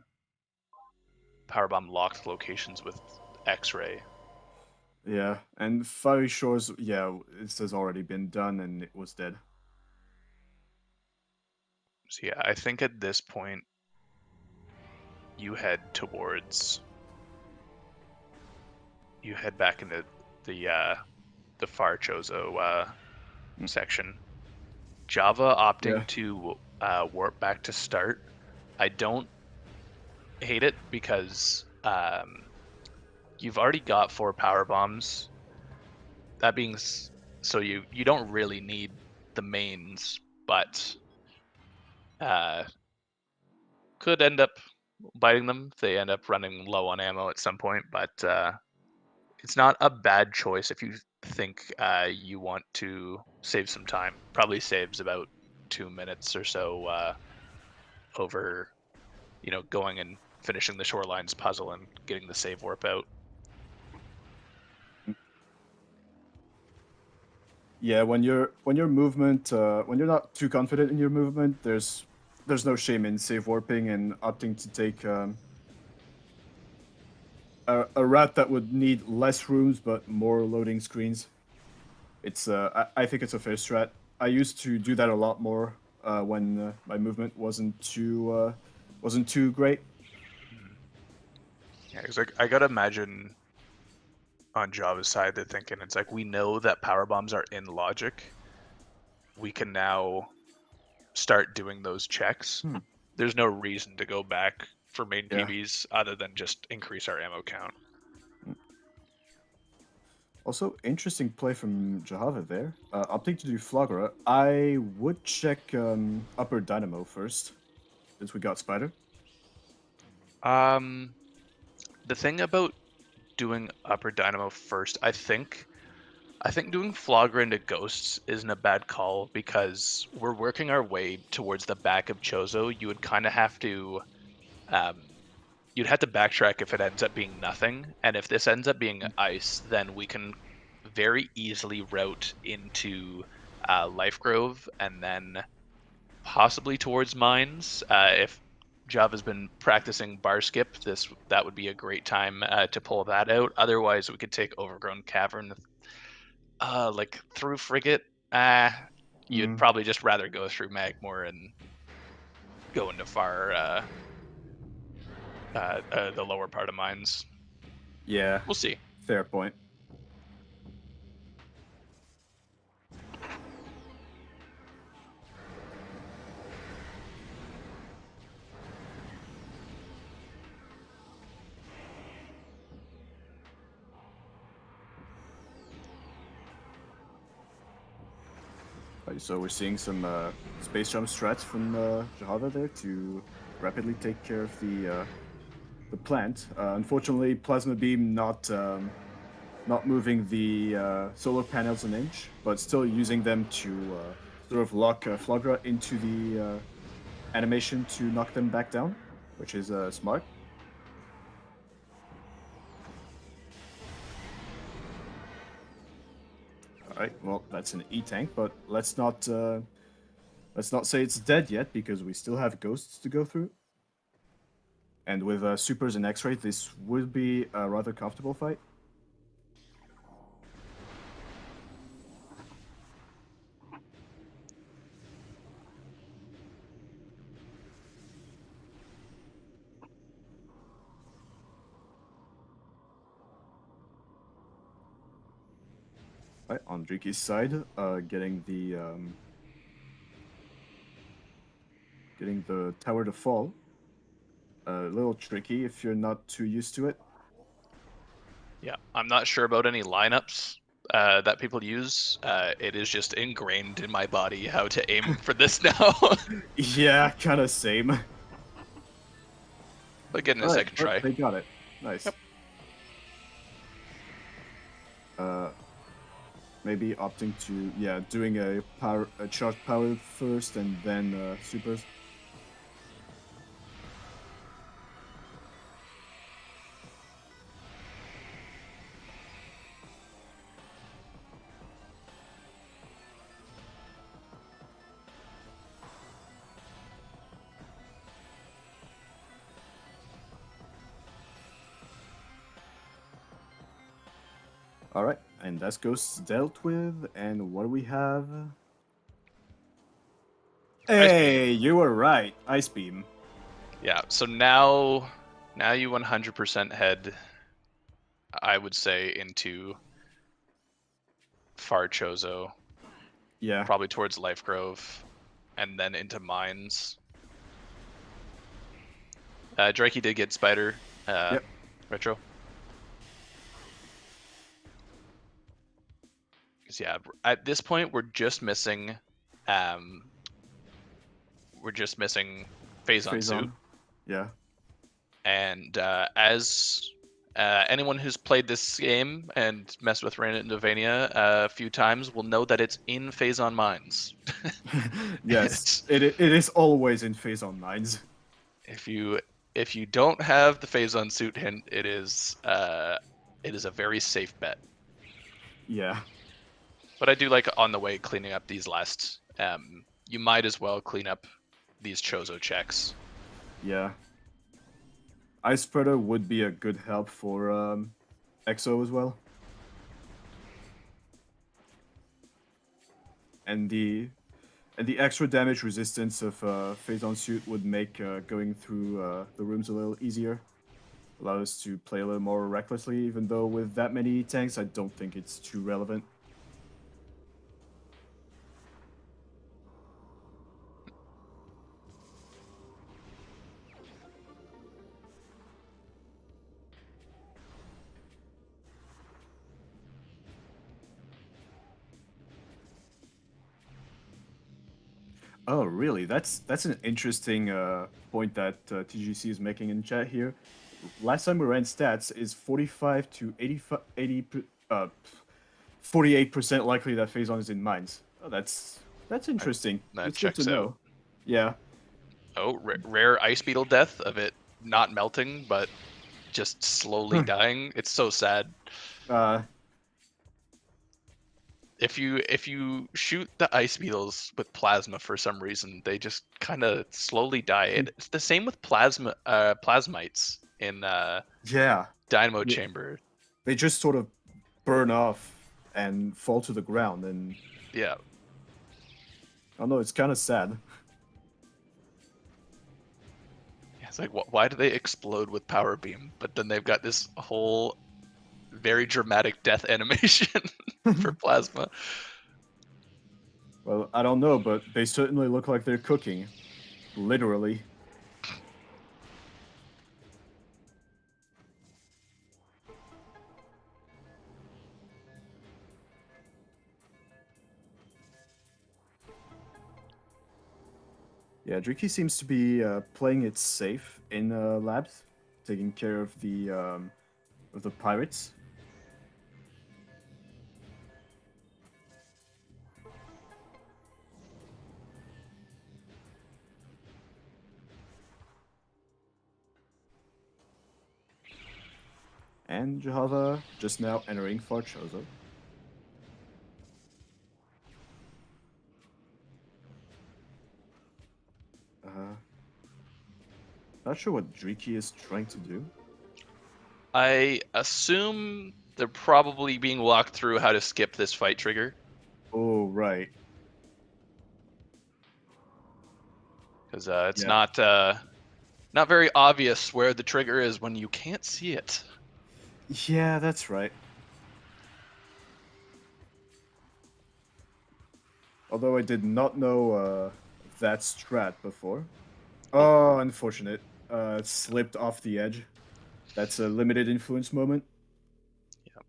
power bomb locked locations with X-ray. Yeah, and Fiery Shores. Yeah, this has already been done and it was dead. So yeah, I think at this point you head towards you head back into the far Chozo Mm, section. JhavA yeah. opting to warp back to start. I don't hate it because you've already got 4 power bombs. That being so, you don't really need the mains, but uh, could end up biting them if they end up running low on ammo at some point. But it's not a bad choice if you think you want to save some time. Probably saves about 2 minutes or so over, going and finishing the shorelines puzzle and getting the save warp out. Mm. Yeah, when you're not too confident in your movement, there's no shame in save warping and opting to take a route that would need less rooms but more loading screens. It's I think it's a fair strat. I used to do that a lot more when my movement wasn't too great. Mhm. Yeah, because I gotta imagine on Java's side they're thinking it's like we know that power bombs are in logic. We can now start doing those checks. Hmm. There's no reason to go back for main Yeah. PBs other than just increase our ammo count. Hmm. Also, interesting play from JhavA there. Opting to do Flogra. I would check upper Dynamo first, since we got Spider. Um, the thing about doing upper dynamo first, I think doing Flogger into Ghosts isn't a bad call because we're working our way towards the back of Chozo. You would kind of have to, um, you'd have to backtrack if it ends up being nothing, and if this ends up being ice, then we can very easily route into Life Grove, and then possibly towards mines. If JhavA's been practicing bar skip, that would be a great time to pull that out. Otherwise, we could take Overgrown Cavern, like through Frigate. You'd probably just rather go through Magmore and go into far the lower part of mines. Yeah. We'll see. Fair point. Right, so we're seeing some space jump strats from JhavA there to rapidly take care of the plant. Unfortunately, Plasma Beam not moving the solar panels an inch, but still using them to sort of lock Flogra into the animation to knock them back down, which is smart. All right, well, that's an E-tank, but let's not say it's dead yet because we still have ghosts to go through. And with supers and X-ray, this would be a rather comfortable fight. Right, on Drieky's side, getting the tower to fall. A little tricky if you're not too used to it. Yeah, I'm not sure about any lineups that people use. It is just ingrained in my body how to aim for this now. Yeah, kind of same. But getting a second try. They got it. Nice. Yep. Maybe opting to doing a charge power first and then supers. All right, and that's ghosts dealt with. And what do we have? Hey, you were right. Ice beam. Yeah, so now you 100% head, I would say, into far Chozo, Yeah. probably towards Life Grove, and then into mines. Drieky did get Spider Yep. retro. Because yeah, at this point we're just missing Phazon suit. Yeah. And as anyone who's played this game and messed with Randomizer a few times will know that it's in Phazon mines. Yes, it is always in Phazon mines. If you don't have the Phazon suit hint, it is a very safe bet. Yeah. But I do like on the way cleaning up these last. You might as well clean up these Chozo checks. Yeah. Ice Spreader would be a good help for EXO as well. And the extra damage resistance of Phazon suit would make going through the rooms a little easier. Allow us to play a little more recklessly, even though with that many tanks, I don't think it's too relevant. Oh, really? That's an interesting point that TGC is making in chat here. Last time we ran stats is 45 to 48% likely that Phazon is in mines. Oh, that's interesting. That It's good checks to know. out. Yeah. Oh, rare ice beetle death of it not melting, but just slowly dying. It's so sad. if you shoot the ice beetles with plasma for some reason, they just kind of slowly die. It's the same with plasmites in Yeah, Dynamo yeah, Chamber. they just sort of burn off and fall to the ground, and Yeah, I don't know, it's kind of sad. it's like why do they explode with power beam? But then they've got this whole very dramatic death animation for plasma. Well, I don't know, but they certainly look like they're cooking, literally. Yeah, Drieky seems to be playing it safe in labs, taking care of the pirates. And JhavA just now entering for Chozo. Not sure what Drieky is trying to do. I assume they're probably being walked through how to skip this fight trigger. Oh, right. Because it's Yeah. not very obvious where the trigger is when you can't see it. Yeah, that's right. Although I did not know that strat before. Well, Oh, unfortunate. Slipped off the edge. That's a limited influence moment. yeah,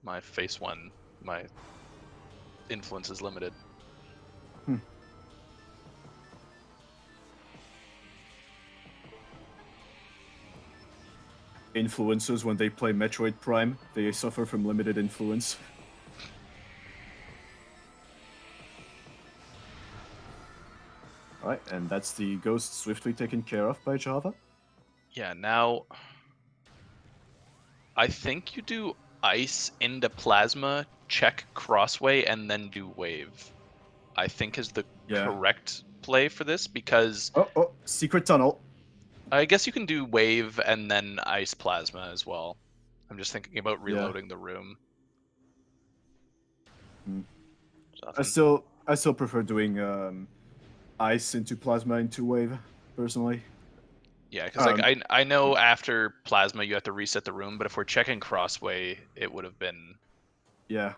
my face one, my influence is limited. Hmm. Influencers, when they play Metroid Prime, they suffer from limited influence. Alright, and that's the ghost swiftly taken care of by JhavA. Yeah, now I think you do ice into plasma, check crossway, and then do wave. I think is the Yeah. correct play for this because Oh, secret tunnel. I guess you can do wave and then ice plasma as well. I'm just thinking about Yeah. reloading the room. Hmm. Nothing. I still prefer doing ice into plasma into wave, personally. Yeah, because like Um, I know after plasma you have to reset the room, but if we're checking crossway, it yeah.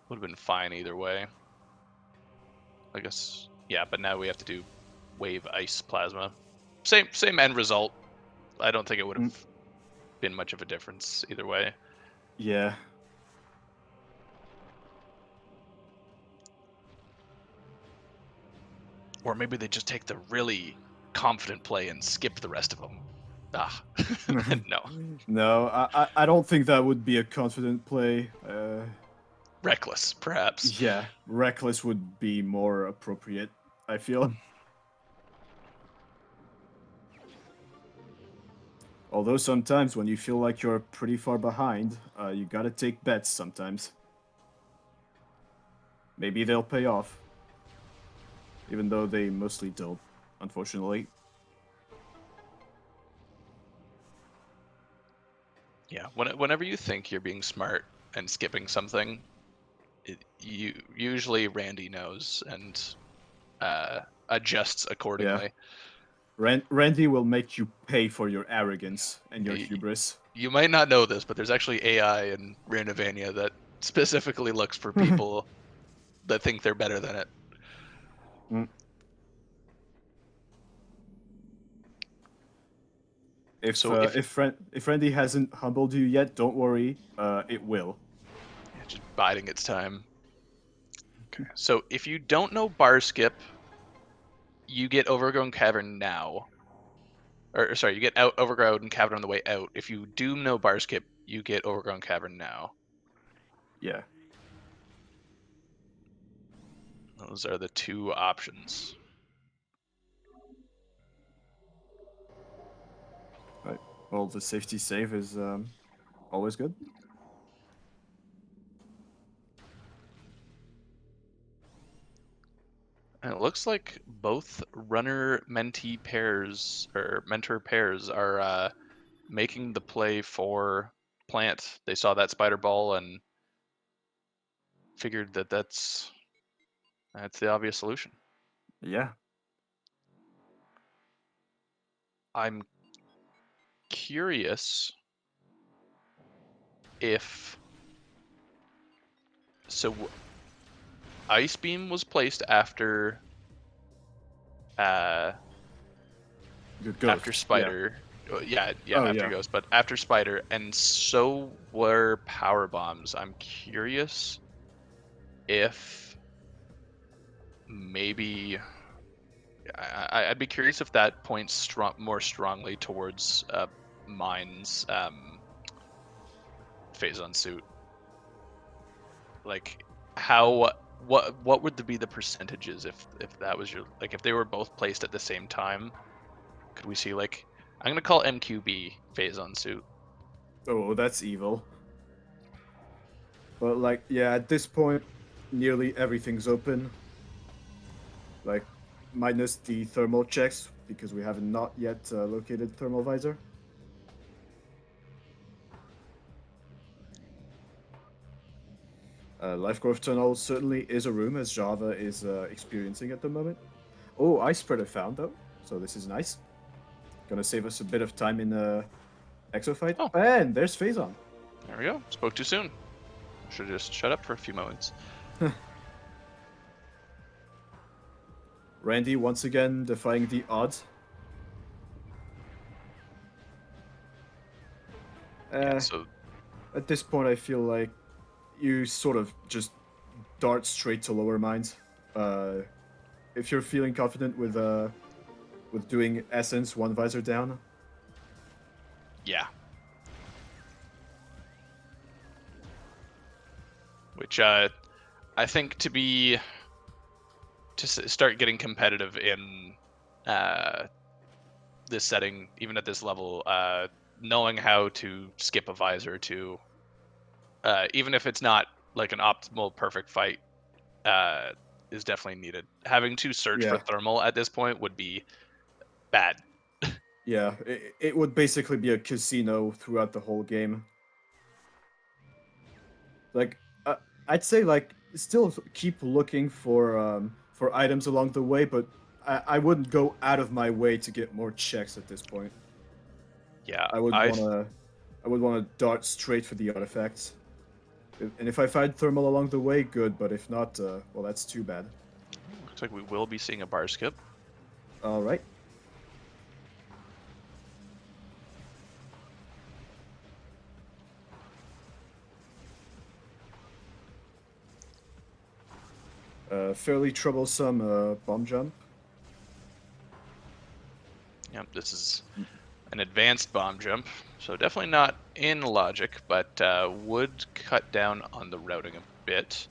would have been fine either way. I guess yeah, but now we have to do wave ice plasma. Same end result. I don't think it would Mm, have been much of a difference either way. yeah. Or maybe they just take the really confident play and skip the rest of them. Ah, no. No, I don't think that would be a confident play. Reckless, perhaps. Yeah, reckless would be more appropriate, I feel. Although sometimes when you feel like you're pretty far behind, you gotta take bets sometimes. Maybe they'll pay off. Even though they mostly don't, unfortunately. Yeah, whenever you think you're being smart and skipping something, you usually Randy knows and adjusts Yeah. accordingly. Randy will make you pay for your arrogance and your Y- hubris. You might not know this, but there's actually AI in Randomania that specifically looks for people that think they're better than it. Mm. If So if Randy hasn't humbled you yet, don't worry. It will. yeah, just biding its time. Okay. So if you don't know bar skip, you get overgrown cavern now. Or sorry, you get out overgrown cavern on the way out. If you do know bar skip, you get overgrown cavern now. Yeah. Those are the two options. Right. Well, the safety save is always good. And it looks like both runner-mentee pairs or mentor pairs are making the play for plant. They saw that spider ball and figured that that's the obvious solution. Yeah. I'm curious if so. Ice beam was placed after uh, Good after ghosts. Yeah. spider. Yeah, Oh after yeah. ghost, but after spider, and so were power bombs. I'm curious if maybe I'd be curious if that points more strongly towards mine's phase on suit. Like how what would be the percentages if that was your like if they were both placed at the same time? Could we see like I'm gonna call MQB phase on suit. Oh, that's evil. But like, yeah, at this point, nearly everything's open. Like, minus the thermal checks because we have not yet located thermal visor. Life growth tunnel certainly is a room as JhavA is experiencing at the moment. Oh, ice spreader found though, so this is nice. Gonna save us a bit of time in exo fight. Oh, And there's Phazon. there we go. Spoke too soon. Should have just shut up for a few moments. Randy once again defying the odds. Yeah, so At this point, I feel like you sort of just dart straight to lower mines. Uh, if you're feeling confident with doing essence one visor down. yeah. Which I think start getting competitive in this setting, even at this level, knowing how to skip a visor to, even if it's not like an optimal perfect fight, is definitely needed. Having to search for Yeah, thermal at this point would be bad. yeah. It would basically be a casino throughout the whole game. Like, I'd say like still keep looking for items along the way, but I wouldn't go out of my way to get more checks at this point. Yeah, I would wanna I would wanna dart straight for the artifacts. And if I find thermal along the way, good. But if not, well, that's too bad. looks like we will be seeing a bar skip. All right. Fairly troublesome bomb jump. Yep, this is an advanced bomb jump, so definitely not in logic, but would cut down on the routing a bit.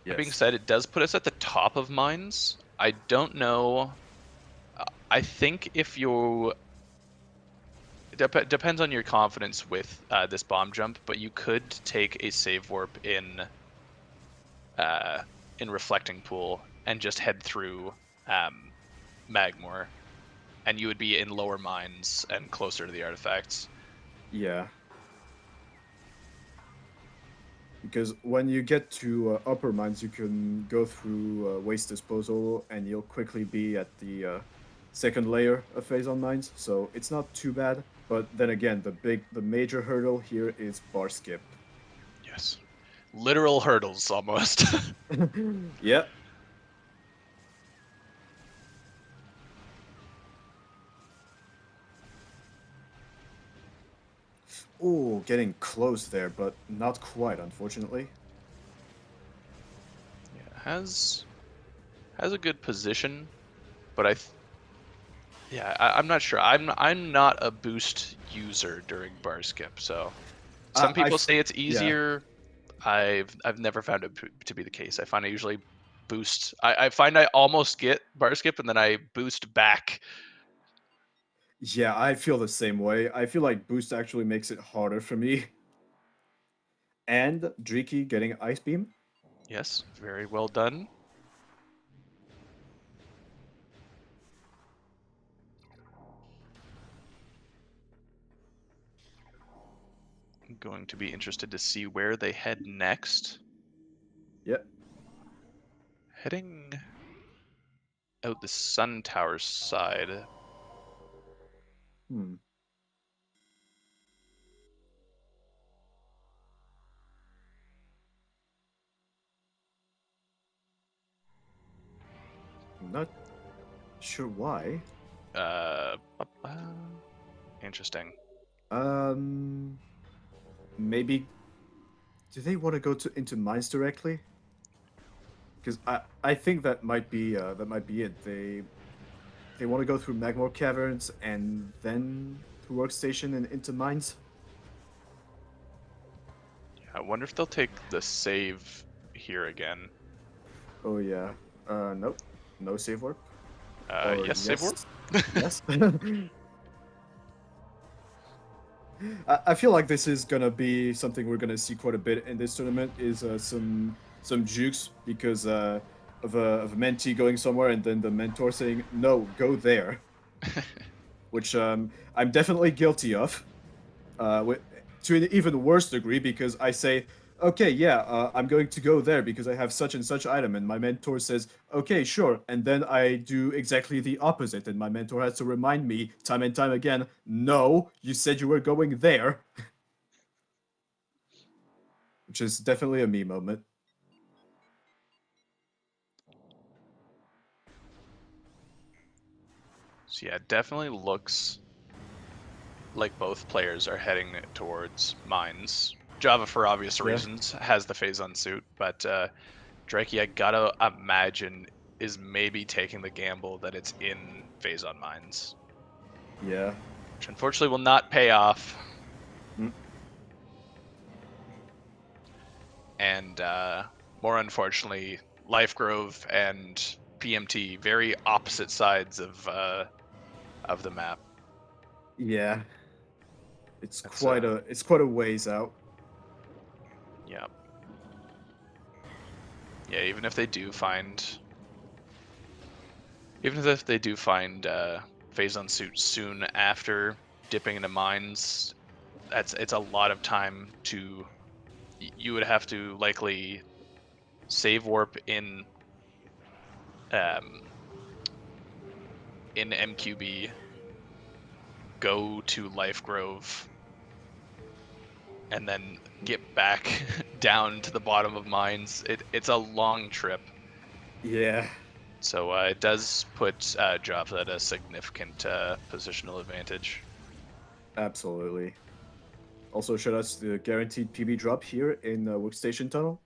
That being Yes. said, it does put us at the top of mines. I don't know. I think if you depends on your confidence with this bomb jump, but you could take a save warp uh, in reflecting pool and just head through Magmore, and you would be in lower mines and closer to the artifacts. Yeah. Because when you get to upper mines, you can go through waste disposal, and you'll quickly be at the second layer of phase on mines. So it's not too bad. But then again, the major hurdle here is bar skip. Yes, literal hurdles almost. Yep. Ooh, getting close there, but not quite, unfortunately. Yeah, has a good position, but I'm not sure. I'm not a boost user during bar skip, so some people say it's Yeah. easier. I've never found it to be the case. I find I usually boost. I find I almost get bar skip and then I boost back. Yeah, I feel the same way. I feel like boost actually makes it harder for me. And Drieky getting ice beam. Yes, very well done. going to be interested to see where they head next. Yep. Heading out the Sun Tower side. Hmm. I'm not sure why. Uh, Interesting. Maybe do they want to go into mines directly? Because I think that might be it. They want to go through Magmore caverns and then to workstation and into mines. I wonder if they'll take the save here again. Oh yeah. Nope. No save warp. Or Yes, save warp. yes. Yes. I feel like this is gonna be something we're gonna see quite a bit in this tournament. Is some jukes because of a mentee going somewhere and then the mentor saying no, go there, which I'm definitely guilty of. To an even worse degree because I say, okay, yeah, I'm going to go there because I have such and such item, and my mentor says, okay, sure, and then I do exactly the opposite, and my mentor has to remind me time and time again, no, you said you were going there, which is definitely a me moment. So yeah, it definitely looks like both players are heading towards mines. JhavA, for obvious Yeah, reasons, has the Phazon suit, but Drieky, I gotta imagine, is maybe taking the gamble that it's in Phazon mines, yeah. which unfortunately will not pay off. Mm. And more unfortunately, Life Grove and PMT, very opposite sides of the map. Yeah, That's it's quite a ways out. yeah, yeah. Even if they do find Phazon suit soon after dipping into mines, it's a lot of time to. You would have to likely save warp um, in MQB, go to Life Grove, and then get back down to the bottom of mines. It's a long trip, Yeah, so it does put JhavA at a significant positional advantage. absolutely. Also, shout outs to the guaranteed PB drop here in Workstation Tunnel.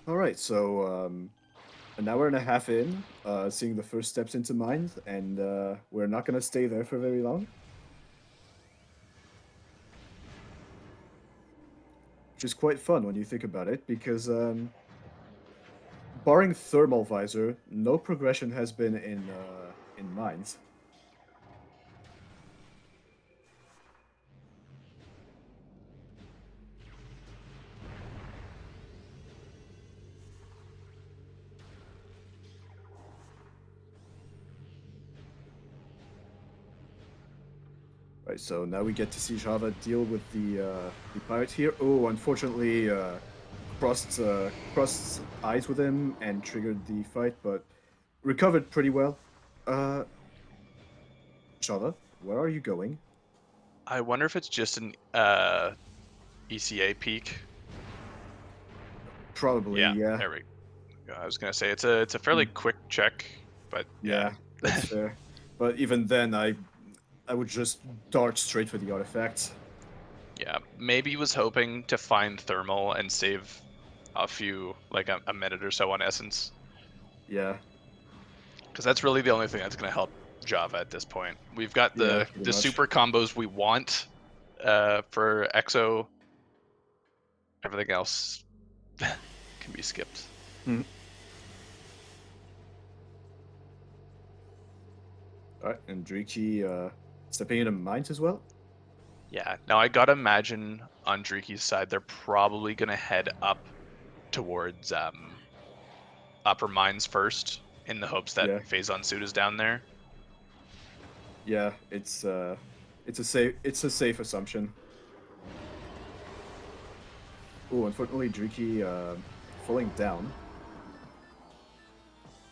All right, so an hour and a half in, seeing the first steps into mines, and we're not gonna stay there for very long. Which is quite fun when you think about it, because barring thermal visor, no progression has been in mines. Right, so now we get to see JhavA deal with the pirate here. Oh, unfortunately, crossed eyes with him and triggered the fight, but recovered pretty well. Uh, JhavA, where are you going? I wonder if it's just an ECA peak. Probably, Yeah, yeah. there we go. I was gonna say it's a fairly Mm, quick check, but yeah. yeah, that's fair. But even then, I would just dart straight for the artifact. Yeah, maybe he was hoping to find thermal and save a few, like a minute or so on essence, Yeah, because that's really the only thing that's going to help JhavA at this point. We've got yeah, the pretty the much. super combos we want for EXO. Everything else can be skipped. Mm. All right, and Drieky stepping into mines as well. Yeah. Now I gotta imagine on Drieky's side, they're probably gonna head up towards upper mines first, in the hopes that Yeah, Phazon Suit is down there. yeah, it's a safe assumption. Oh, unfortunately, Drieky falling down,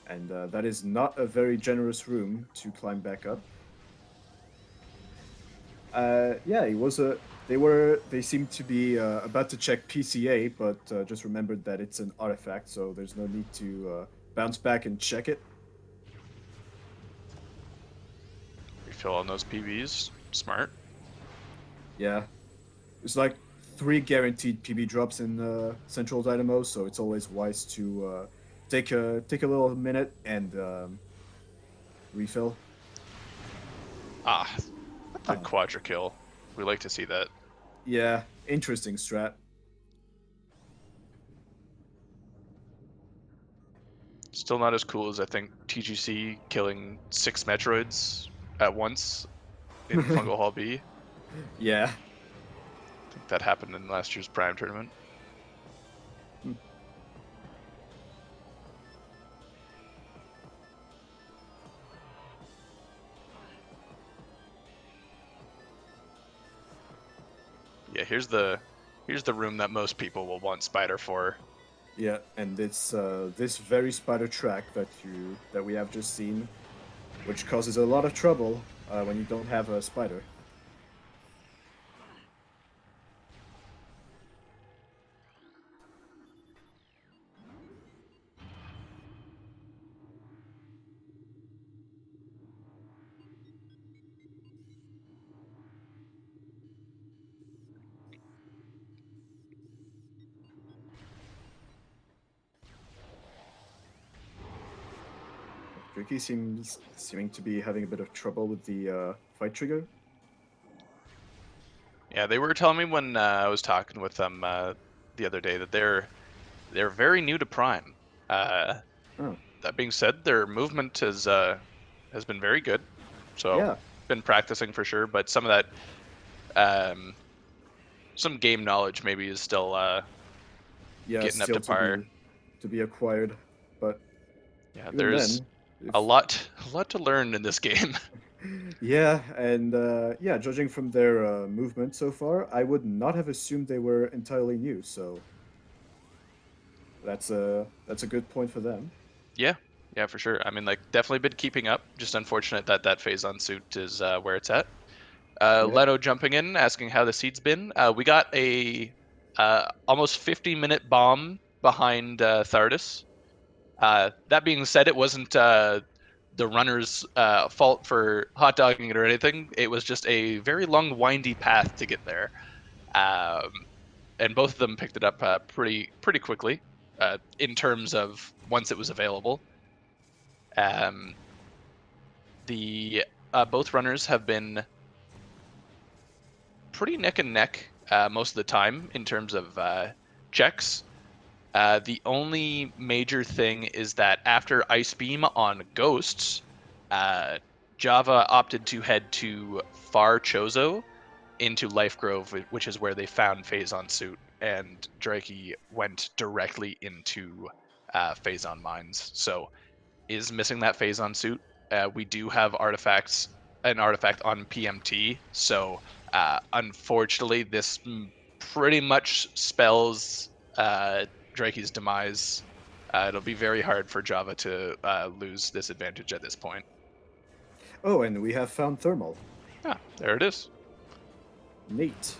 and that is not a very generous room to climb back up. Yeah, he was a. They seemed to be about to check PCA, but just remembered that it's an artifact, so there's no need to bounce back and check it. Refill on those PBs. Smart. Yeah, it's like 3 guaranteed PB drops in Central Dynamo, so it's always wise to take a little minute and refill. Ah, the Ah, quadra kill. We like to see that. yeah, interesting strat. Still not as cool as I think TGC killing 6 Metroids at once in Fungal Hall B. Yeah. I think that happened in last year's Prime tournament. Hmm. Yeah, here's the room that most people will want Spider for. Yeah, and it's this very spider track that we have just seen, which causes a lot of trouble when you don't have a spider. Drieky seeming to be having a bit of trouble with the fight trigger. Yeah, they were telling me when I was talking with them the other day that they're very new to Prime. Uh, Oh, that being said, their movement has been very good. So yeah, been practicing for sure, but some of that some game knowledge maybe is still yeah, getting up to still par. to be acquired, but Yeah, even there's then, if a lot to learn in this game. yeah, and yeah, judging from their movement so far, I would not have assumed they were entirely new. So that's a good point for them. Yeah, yeah, for sure. I mean, like, definitely been keeping up. Just unfortunate that that phase on suit is where it's at. Yeah. Leto jumping in, asking how the seed's been. We got a almost 50-minute bomb behind Thardis. That being said, it wasn't the runner's fault for hot dogging it or anything. It was just a very long, windy path to get there. Um, and both of them picked it up pretty quickly in terms of once it was available. Um, the both runners have been pretty neck and neck most of the time in terms of checks. The only major thing is that after Ice Beam on Ghosts, uh, JhavA opted to head to Far Chozo into Life Grove, which is where they found Phazon Suit, and Drieky went directly into Phazon Mines. So is missing that Phazon Suit. We do have an artifact on PMT, so unfortunately, this pretty much spells Drake's demise. It'll be very hard for JhavA to lose this advantage at this point. Oh, and we have found thermal. Ah, there it is. Neat.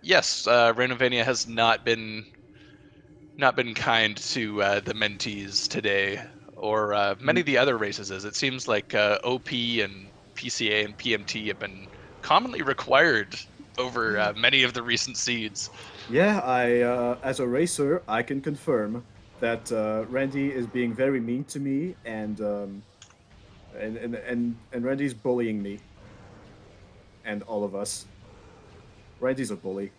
Yes, Renovania has not been kind to the mentees today, or many Mm, of the other races. As it seems like OP and PCA and PMT have been commonly required over many of the recent seeds. yeah, I as a racer, I can confirm that Randy is being very mean to me, and Randy's bullying me and all of us. Randy's a bully.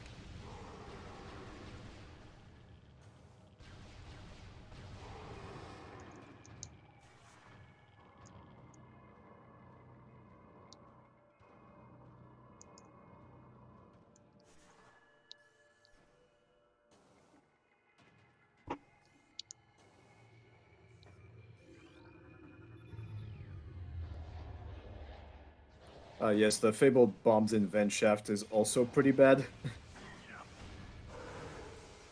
Yes, the fabled bombs in vent shaft is also pretty bad.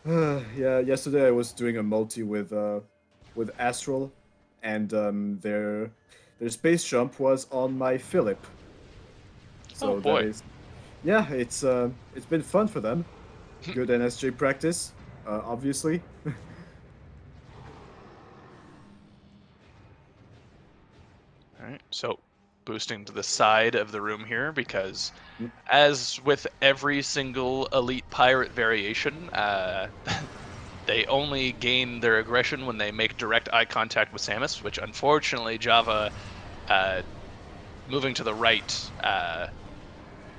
Yeah, yesterday I was doing a multi with Astral, and their space jump was on my Philip. Oh So that boy. is, yeah, it's been fun for them. Good NSJ practice, obviously. All right, so boosting to the side of the room here because, Mm, as with every single elite pirate variation, they only gain their aggression when they make direct eye contact with Samus, which unfortunately JhavA, uh, moving to the right,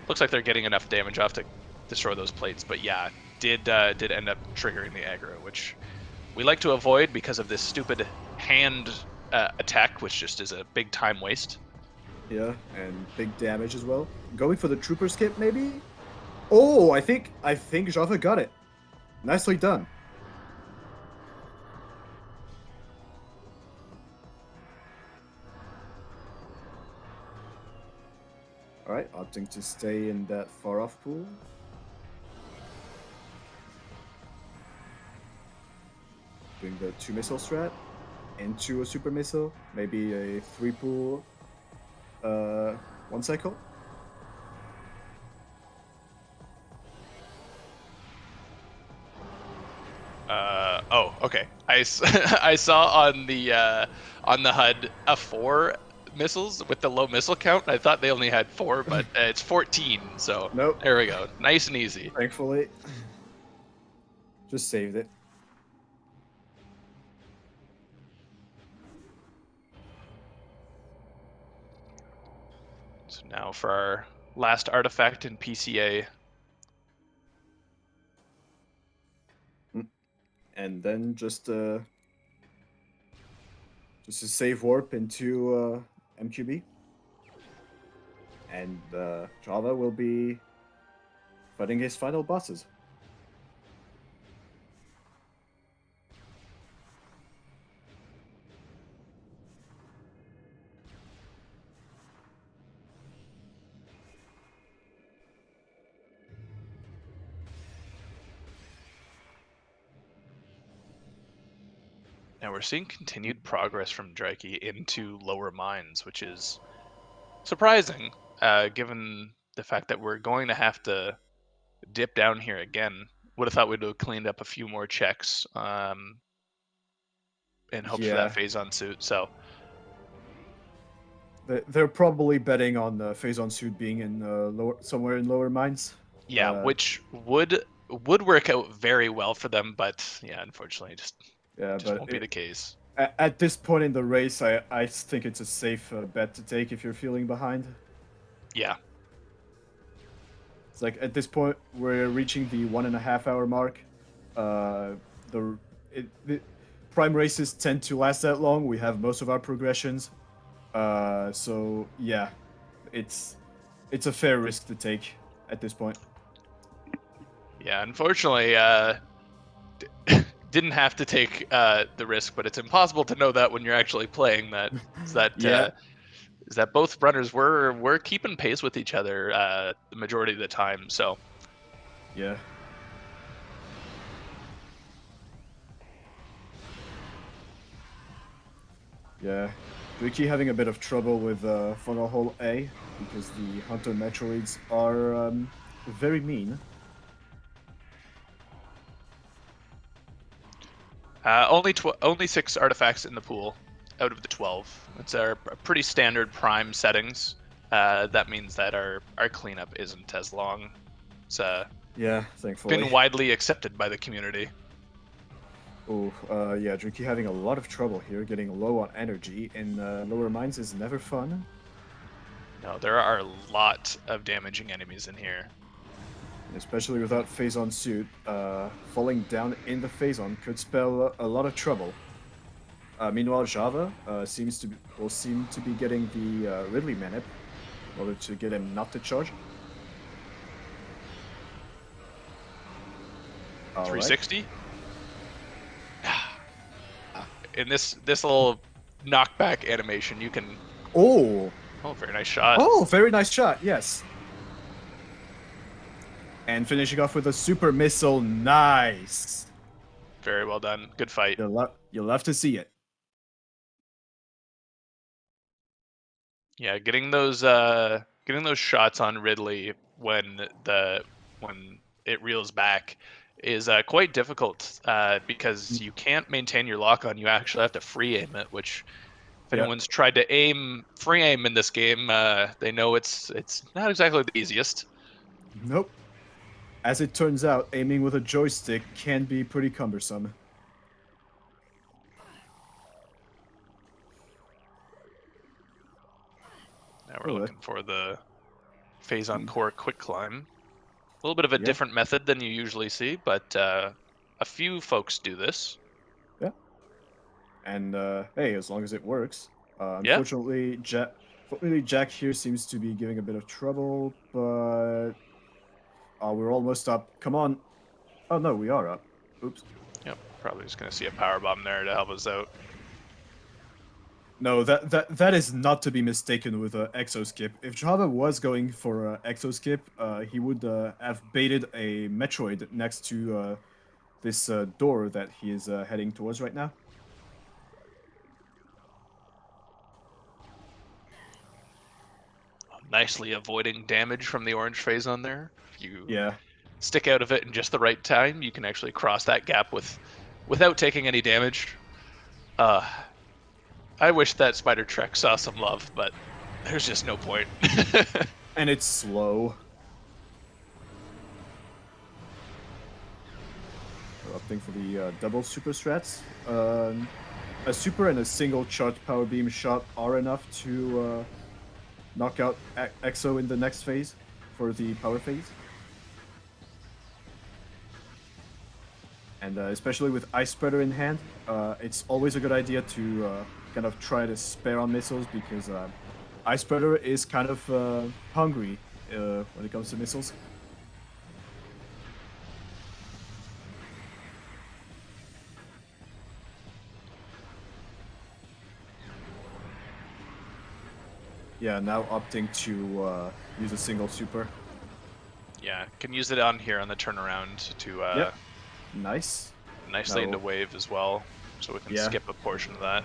looks like they're getting enough damage off to destroy those plates. But yeah, did end up triggering the aggro, which we like to avoid because of this stupid hand attack, which just is a big time waste. yeah, and big damage as well. Going for the trooper skip, maybe. Oh, I think JhavA got it. Nicely done. All right, opting to stay in that far off pool. Doing the 2 missile strat into a super missile, maybe a 3 pool, uh, 1 cycle. Oh, okay. I saw on the HUD a 4 missiles with the low missile count. I thought they only had 4, but it's 14. So Nope, there we go. Nice and easy. thankfully. Just saved it. So now for our last artifact in PCA. Mm. And then just a save warp into MQB. And JhavA will be fighting his final bosses. Now we're seeing continued progress from Drieky into lower mines, which is surprising, given the fact that we're going to have to dip down here again. Would have thought we'd have cleaned up a few more checks, and hoped for that Yeah, phase on suit. So they're probably betting on the phase on suit being in somewhere in lower mines. yeah, which would work out very well for them, but yeah, unfortunately, Yeah, just but won't be the case. at this point in the race, I think it's a safe bet to take if you're feeling behind. Yeah, It's like at this point we're reaching the 1.5 hour mark. Uh, the prime races tend to last that long. We have most of our progressions. So yeah, it's it's a fair risk to take at this point. yeah. Unfortunately, didn't have to take the risk, but it's impossible to know that when you're actually playing. That is that Yeah, is that both runners were keeping pace with each other the majority of the time. So yeah. Yeah, Drieky having a bit of trouble with Funnel Hole A because the Hunter Metroids are very mean. only 6 artifacts in the pool out of the 12. It's our pretty standard prime settings. That means that our cleanup isn't as long. It's Yeah, thankfully. been widely accepted by the community. Oh, yeah, Drieky having a lot of trouble here, getting low on energy in lower mines is never fun. No, there are a lot of damaging enemies in here. Especially without phase on suit, falling down in the phase on could spell a lot of trouble. Meanwhile, JhavA will seem to be getting the Ridley Manip in order to get him not to charge. All right. 360. In this little knockback animation, you can Oh, Oh, very nice shot. Oh, very nice shot. Yes. And finishing off with a super missile. Nice. Very well done. Good fight. You'll love to see it. Yeah, getting those shots on Ridley when it reels back is quite difficult because you can't maintain your lock on. You actually have to free aim it, which if Yeah. anyone's tried to aim free aim in this game, they know it's not exactly the easiest. Nope. As it turns out, aiming with a joystick can be pretty cumbersome. Now we're looking for the phase on Hmm. core quick climb. A little bit of a Yeah. different method than you usually see, but a few folks do this. Yeah. And hey, as long as it works. Yeah. Unfortunately, Jack here seems to be giving a bit of trouble, but we're almost up. Come on. Oh no, we are up. Oops. Yep. Probably just gonna see a power bomb there to help us out. No, that is not to be mistaken with Exo Skip. If JhavA was going for Exo Skip, he would have baited a Metroid next to this door that he is heading towards right now. Nicely avoiding damage from the orange phase on there. If you Yeah, stick out of it in just the right time, you can actually cross that gap without taking any damage. I wish that Spider Trek saw some love, but there's just no point. and it's slow. We're opting for the double super strats. A super and a single charge power beam shot are enough to knock out Exo in the next phase for the power phase. And especially with Ice Spreader in hand, it's always a good idea to kind of try to spare on missiles because Ice Spreader is kind of hungry when it comes to missiles. Yeah, now opting to use a single super. Yeah, can use it on here on the turnaround to Yep, nice. nicely Now, into wave as well, so we can yeah, skip a portion of that.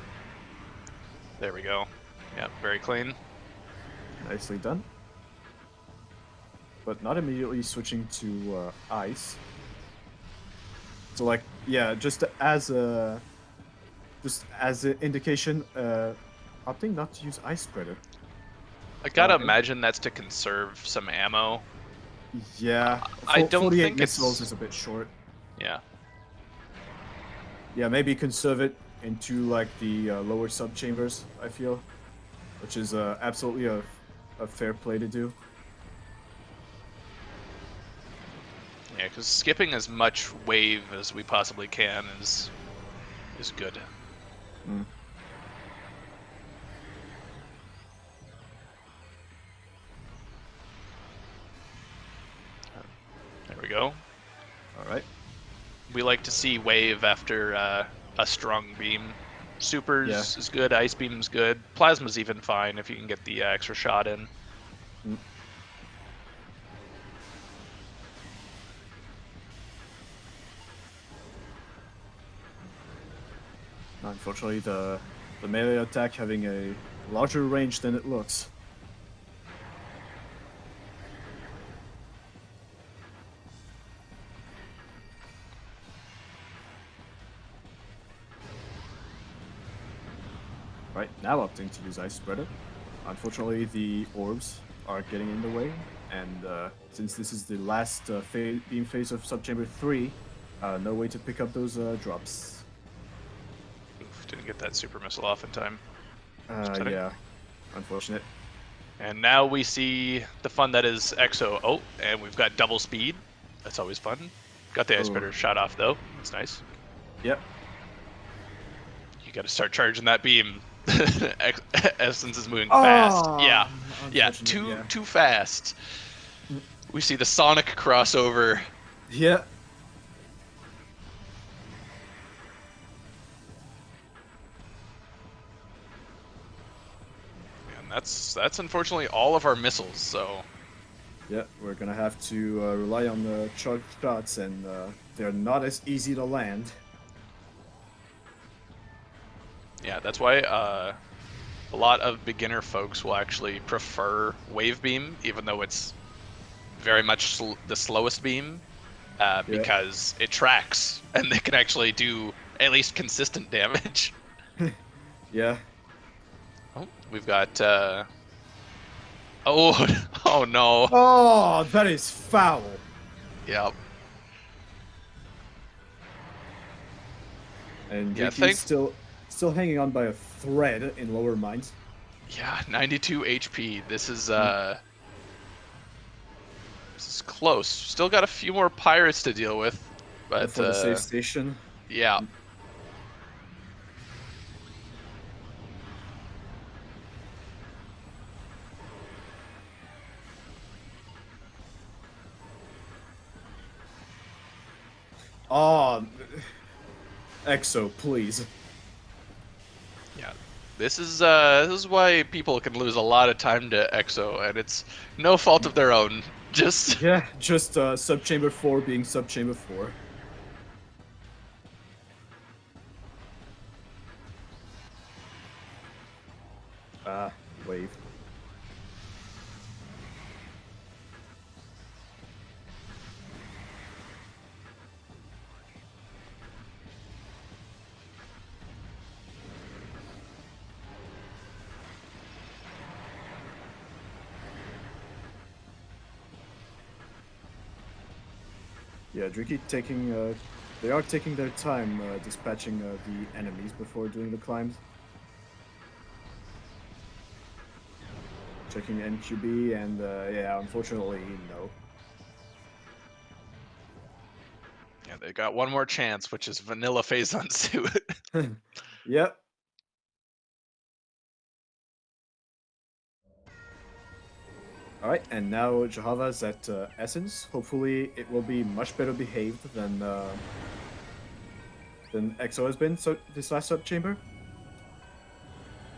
There we go. Yeah, very clean. nicely done. But not immediately switching to ice. So like, yeah, just as an indication, opting not to use Ice Spreader. I gotta And imagine that's to conserve some ammo. yeah, I don't 48 think missiles it's... is a bit short. Yeah. Yeah, maybe conserve it into like the lower sub chambers. I feel, which is absolutely a fair play to do. Yeah, because skipping as much wave as we possibly can is good. Mm. There we go. All right. We like to see wave after a strong beam. Supers is good, ice beam's good, plasma's even fine if you can get the extra shot in. Mm. Unfortunately, the melee attack having a larger range than it looks. Right, now opting to use Ice Spreader. Unfortunately, the orbs are getting in the way, and since this is the last beam phase of Subchamber 3, no way to pick up those drops. Oof, didn't get that super missile off in time. Yeah, unfortunate. And now we see the fun that is Exo. Oh, and we've got double speed. That's always fun. Got the ice spreader shot off though. That's nice. Yep. You got to start charging that beam. Essence is moving fast. Yeah, too fast. We see the Sonic crossover. Yeah. That's unfortunately all of our missiles. So Yeah, we're gonna have to rely on the charged shots, and they're not as easy to land. yeah, that's why a lot of beginner folks will actually prefer wave beam, even though it's very much the slowest beam, Yeah. because it tracks and they can actually do at least consistent damage. Yeah. Oh, we've got. Oh, oh no. Oh, that is foul. Yeah, And yeah. Drieky's still hanging on by a thread in lower mines. Yeah, 92 HP. This is close. Still got a few more pirates to deal with, but Before the safe station. yeah. Oh, Exo, please. Yeah, this is why people can lose a lot of time to Exo, and it's no fault of their own. Just Yeah, just subchamber 4 being subchamber 4. Ah, wave. Yeah, Drieky taking they are taking their time dispatching the enemies before doing the climbs. Checking NQB, and yeah, unfortunately, no. yeah, they got one more chance, which is vanilla phase on suit. Yep. Alright, and now JhavA's at Essence. Hopefully it will be much better behaved than EXO has been so this last subchamber.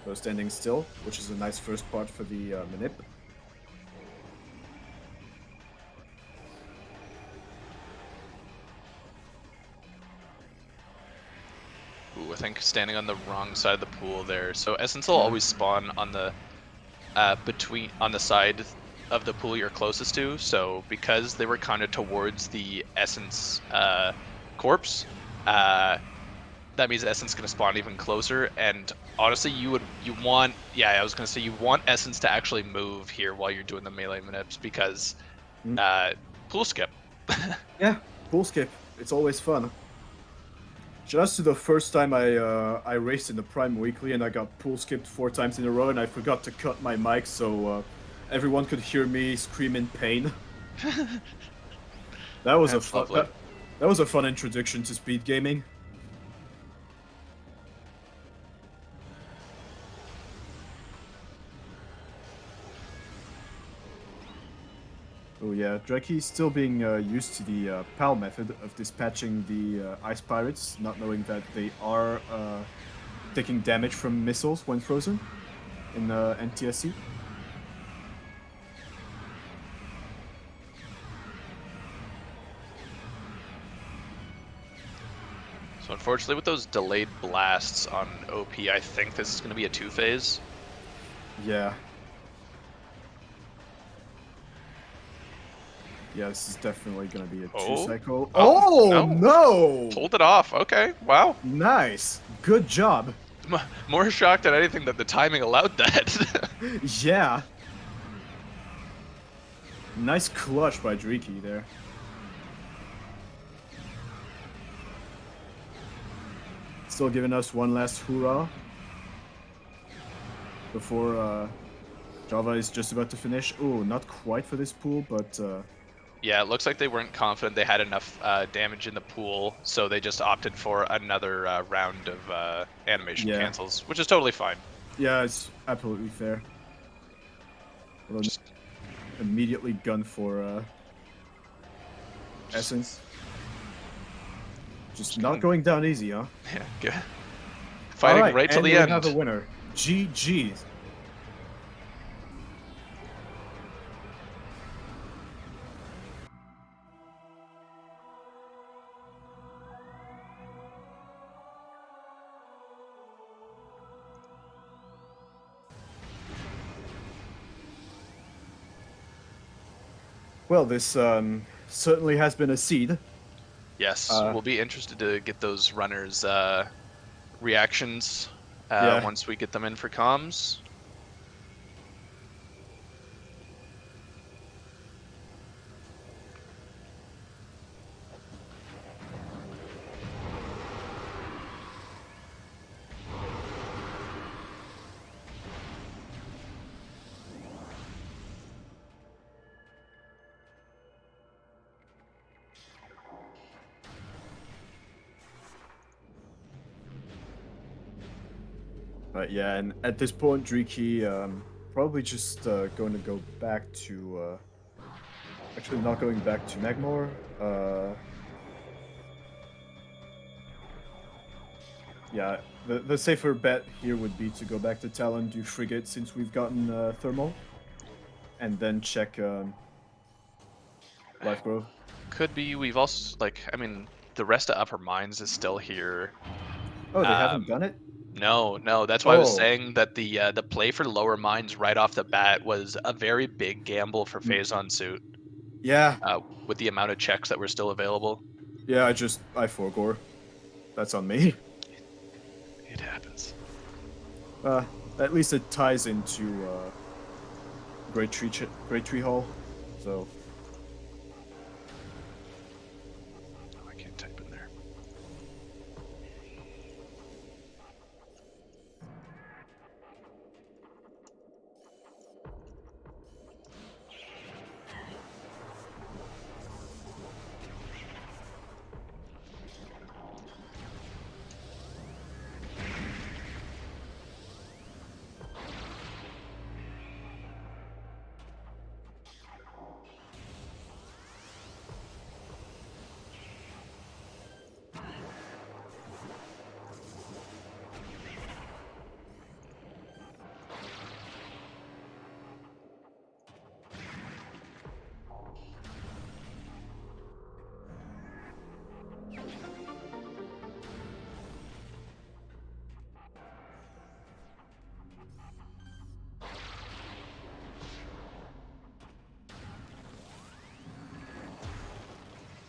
So standing still, which is a nice first part for the Manip. Ooh, I think standing on the wrong side of the pool there. So Essence will always spawn on the on the side of the pool you're closest to. So because they were kind of towards the Essence corpse, that means Essence gonna spawn even closer. And honestly, you want, yeah, I was gonna say you want Essence to actually move here while you're doing the melee manips, because pool skip. Yeah, pool skip. It's always fun. Just the first time I raced in the Prime Weekly and I got pool skipped 4 times in a row, and I forgot to cut my mic so everyone could hear me scream in pain. That was That's lovely. that was a fun introduction to speed gaming. Oh yeah, Drieky's still being used to the PAL method of dispatching the ice pirates, not knowing that they are taking damage from missiles when frozen in NTSC. So unfortunately, with those delayed blasts on OP, I think this is going to be a 2-phase. Yeah. Yeah, this is definitely gonna be a 2-cycle. Oh no! Pulled it off. Okay, wow. Nice, good job. More shocked than anything that the timing allowed that. Yeah. Nice clutch by Drieky there. Still giving us one last hoorah before JhavA is just about to finish. Oh, not quite for this pool, but yeah, it looks like they weren't confident they had enough damage in the pool, so they just opted for another round of animation cancels, which is totally fine. Yeah, it's absolutely fair. Just immediately gun for Essence. Just not going down easy, huh? Yeah, good. Fighting right till the end. We have a winner. GG's. Well, this certainly has been a seed. Yes, we'll be interested to get those runners' reactions Yeah. once we get them in for comms. But yeah, and at this point, Drieky probably just going to go back to. Actually, not going back to Magmore. Yeah, the safer bet here would be to go back to Talon, do Frigate since we've gotten Thermal, and then check Life Growth. Could be. We've also I mean, the rest of Upper Mines is still here. Oh, they haven't Um, done it? no. That's why I was Oh, saying that the play for Lower Mines right off the bat was a very big gamble for mm, Phazon Suit. yeah. With the amount of checks that were still available. Yeah, I forgore. That's on me. It happens. Uh, at least it ties into Great Tree Hall. So Oh, I can't type in there.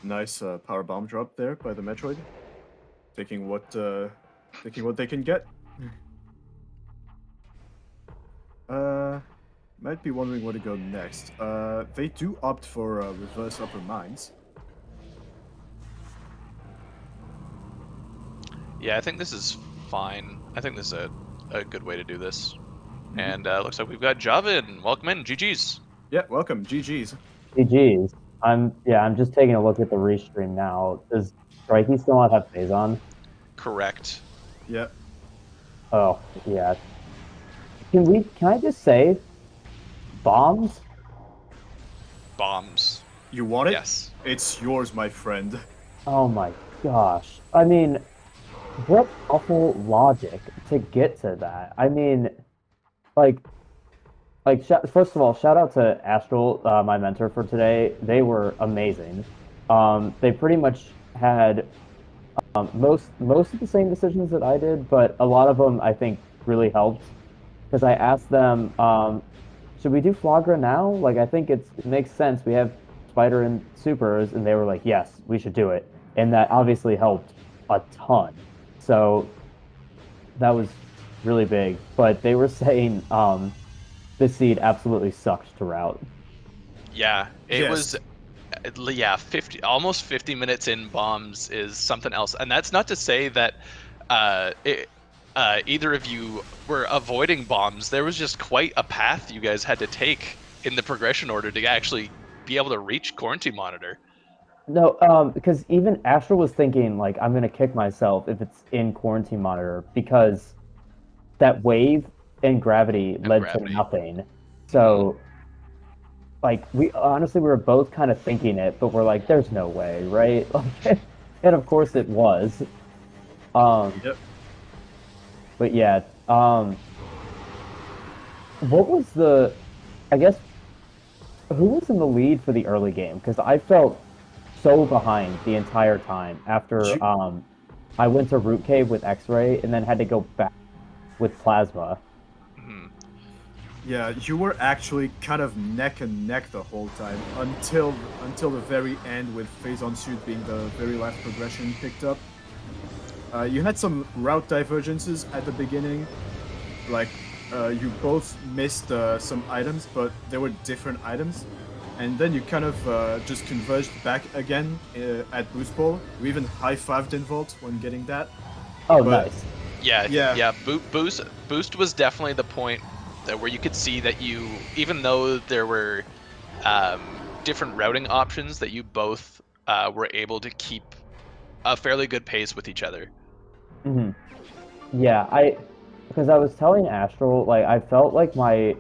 nice power bomb drop there by the Metroid, taking what they can get. Might be wondering where to go next. They do opt for reverse upper mines. Yeah, I think this is fine. I think this is a good way to do this. And looks like we've got JhavA in. Welcome in. GG's. Yeah, welcome. GG's. GG's. I'm just taking a look at the restream now. Does Drieky still not have Phazon? Correct. Yeah. Oh, yeah. Can I just say bombs? Bombs. You want it? Yes. It's yours, my friend. Oh my gosh. I mean, what awful logic to get to that. I mean, like first of all, shout out to Astral, my mentor for today. They were amazing. They pretty much had most of the same decisions that I did, but a lot of them I think really helped because I asked them, should we do Flagra now? Like I think it makes sense. We have Spider and Supers, and they were like, yes, we should do it, and that obviously helped a ton. So that was really big. But they were saying this seed absolutely sucked to route. Yeah, it Yes. was. Yeah, 50, almost 50 minutes in bombs is something else, and that's not to say that either of you were avoiding bombs. There was just quite a path you guys had to take in the progression order to actually be able to reach Quarantine Monitor. No, because even Astral was thinking like I'm gonna kick myself if it's in Quarantine Monitor because that wave and gravity led to nothing. So like we were both kind of thinking it, but we're like, there's no way, right? Like, and of course it was. Yep. But yeah, what was the? I guess who was in the lead for the early game? Because I felt so behind the entire time after I went to Root Cave with X-Ray and then had to go back with Plasma. Yeah, you were actually kind of neck and neck the whole time until the very end, with Phase on Suit being the very last progression picked up. You had some route divergences at the beginning, like you both missed some items, but they were different items, and then you kind of just converged back again at Boost Ball. You even high-fived Involt when getting that. Oh, But- nice. Yeah. Boost was definitely the point where you could see that you, even though there were different routing options, that you both were able to keep a fairly good pace with each other. Hmm. Yeah, because I was telling Astral, like I felt like my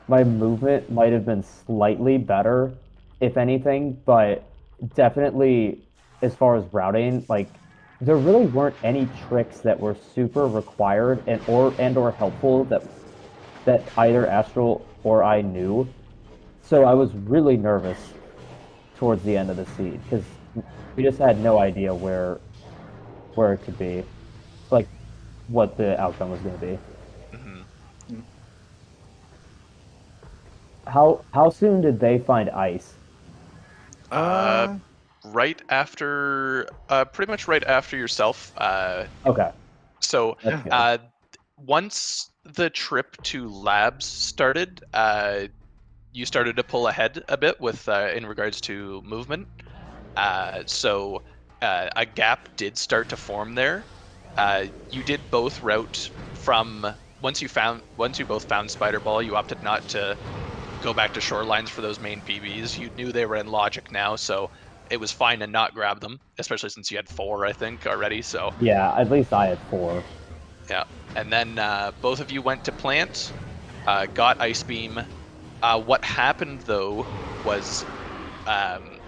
movement might have been slightly better, if anything, but definitely as far as routing, like there really weren't any tricks that were super required and or helpful that either Astral or I knew. So I was really nervous towards the end of the seed because we just had no idea where it could be, like what the outcome was going to be. Hmm. How soon did they find ice? Uh, right after, pretty much right after yourself. Okay, So that's good. once the trip to labs started, you started to pull ahead a bit with in regards to movement. So a gap did start to form there. You did both route from once you both found Spider Ball, you opted not to go back to shorelines for those main PBs. You knew they were in logic now, so it was fine to not grab them, especially since you had 4, I think, already. So Yeah, at least I had 4. yeah, and then both of you went to plant, got Ice Beam. What happened though was um,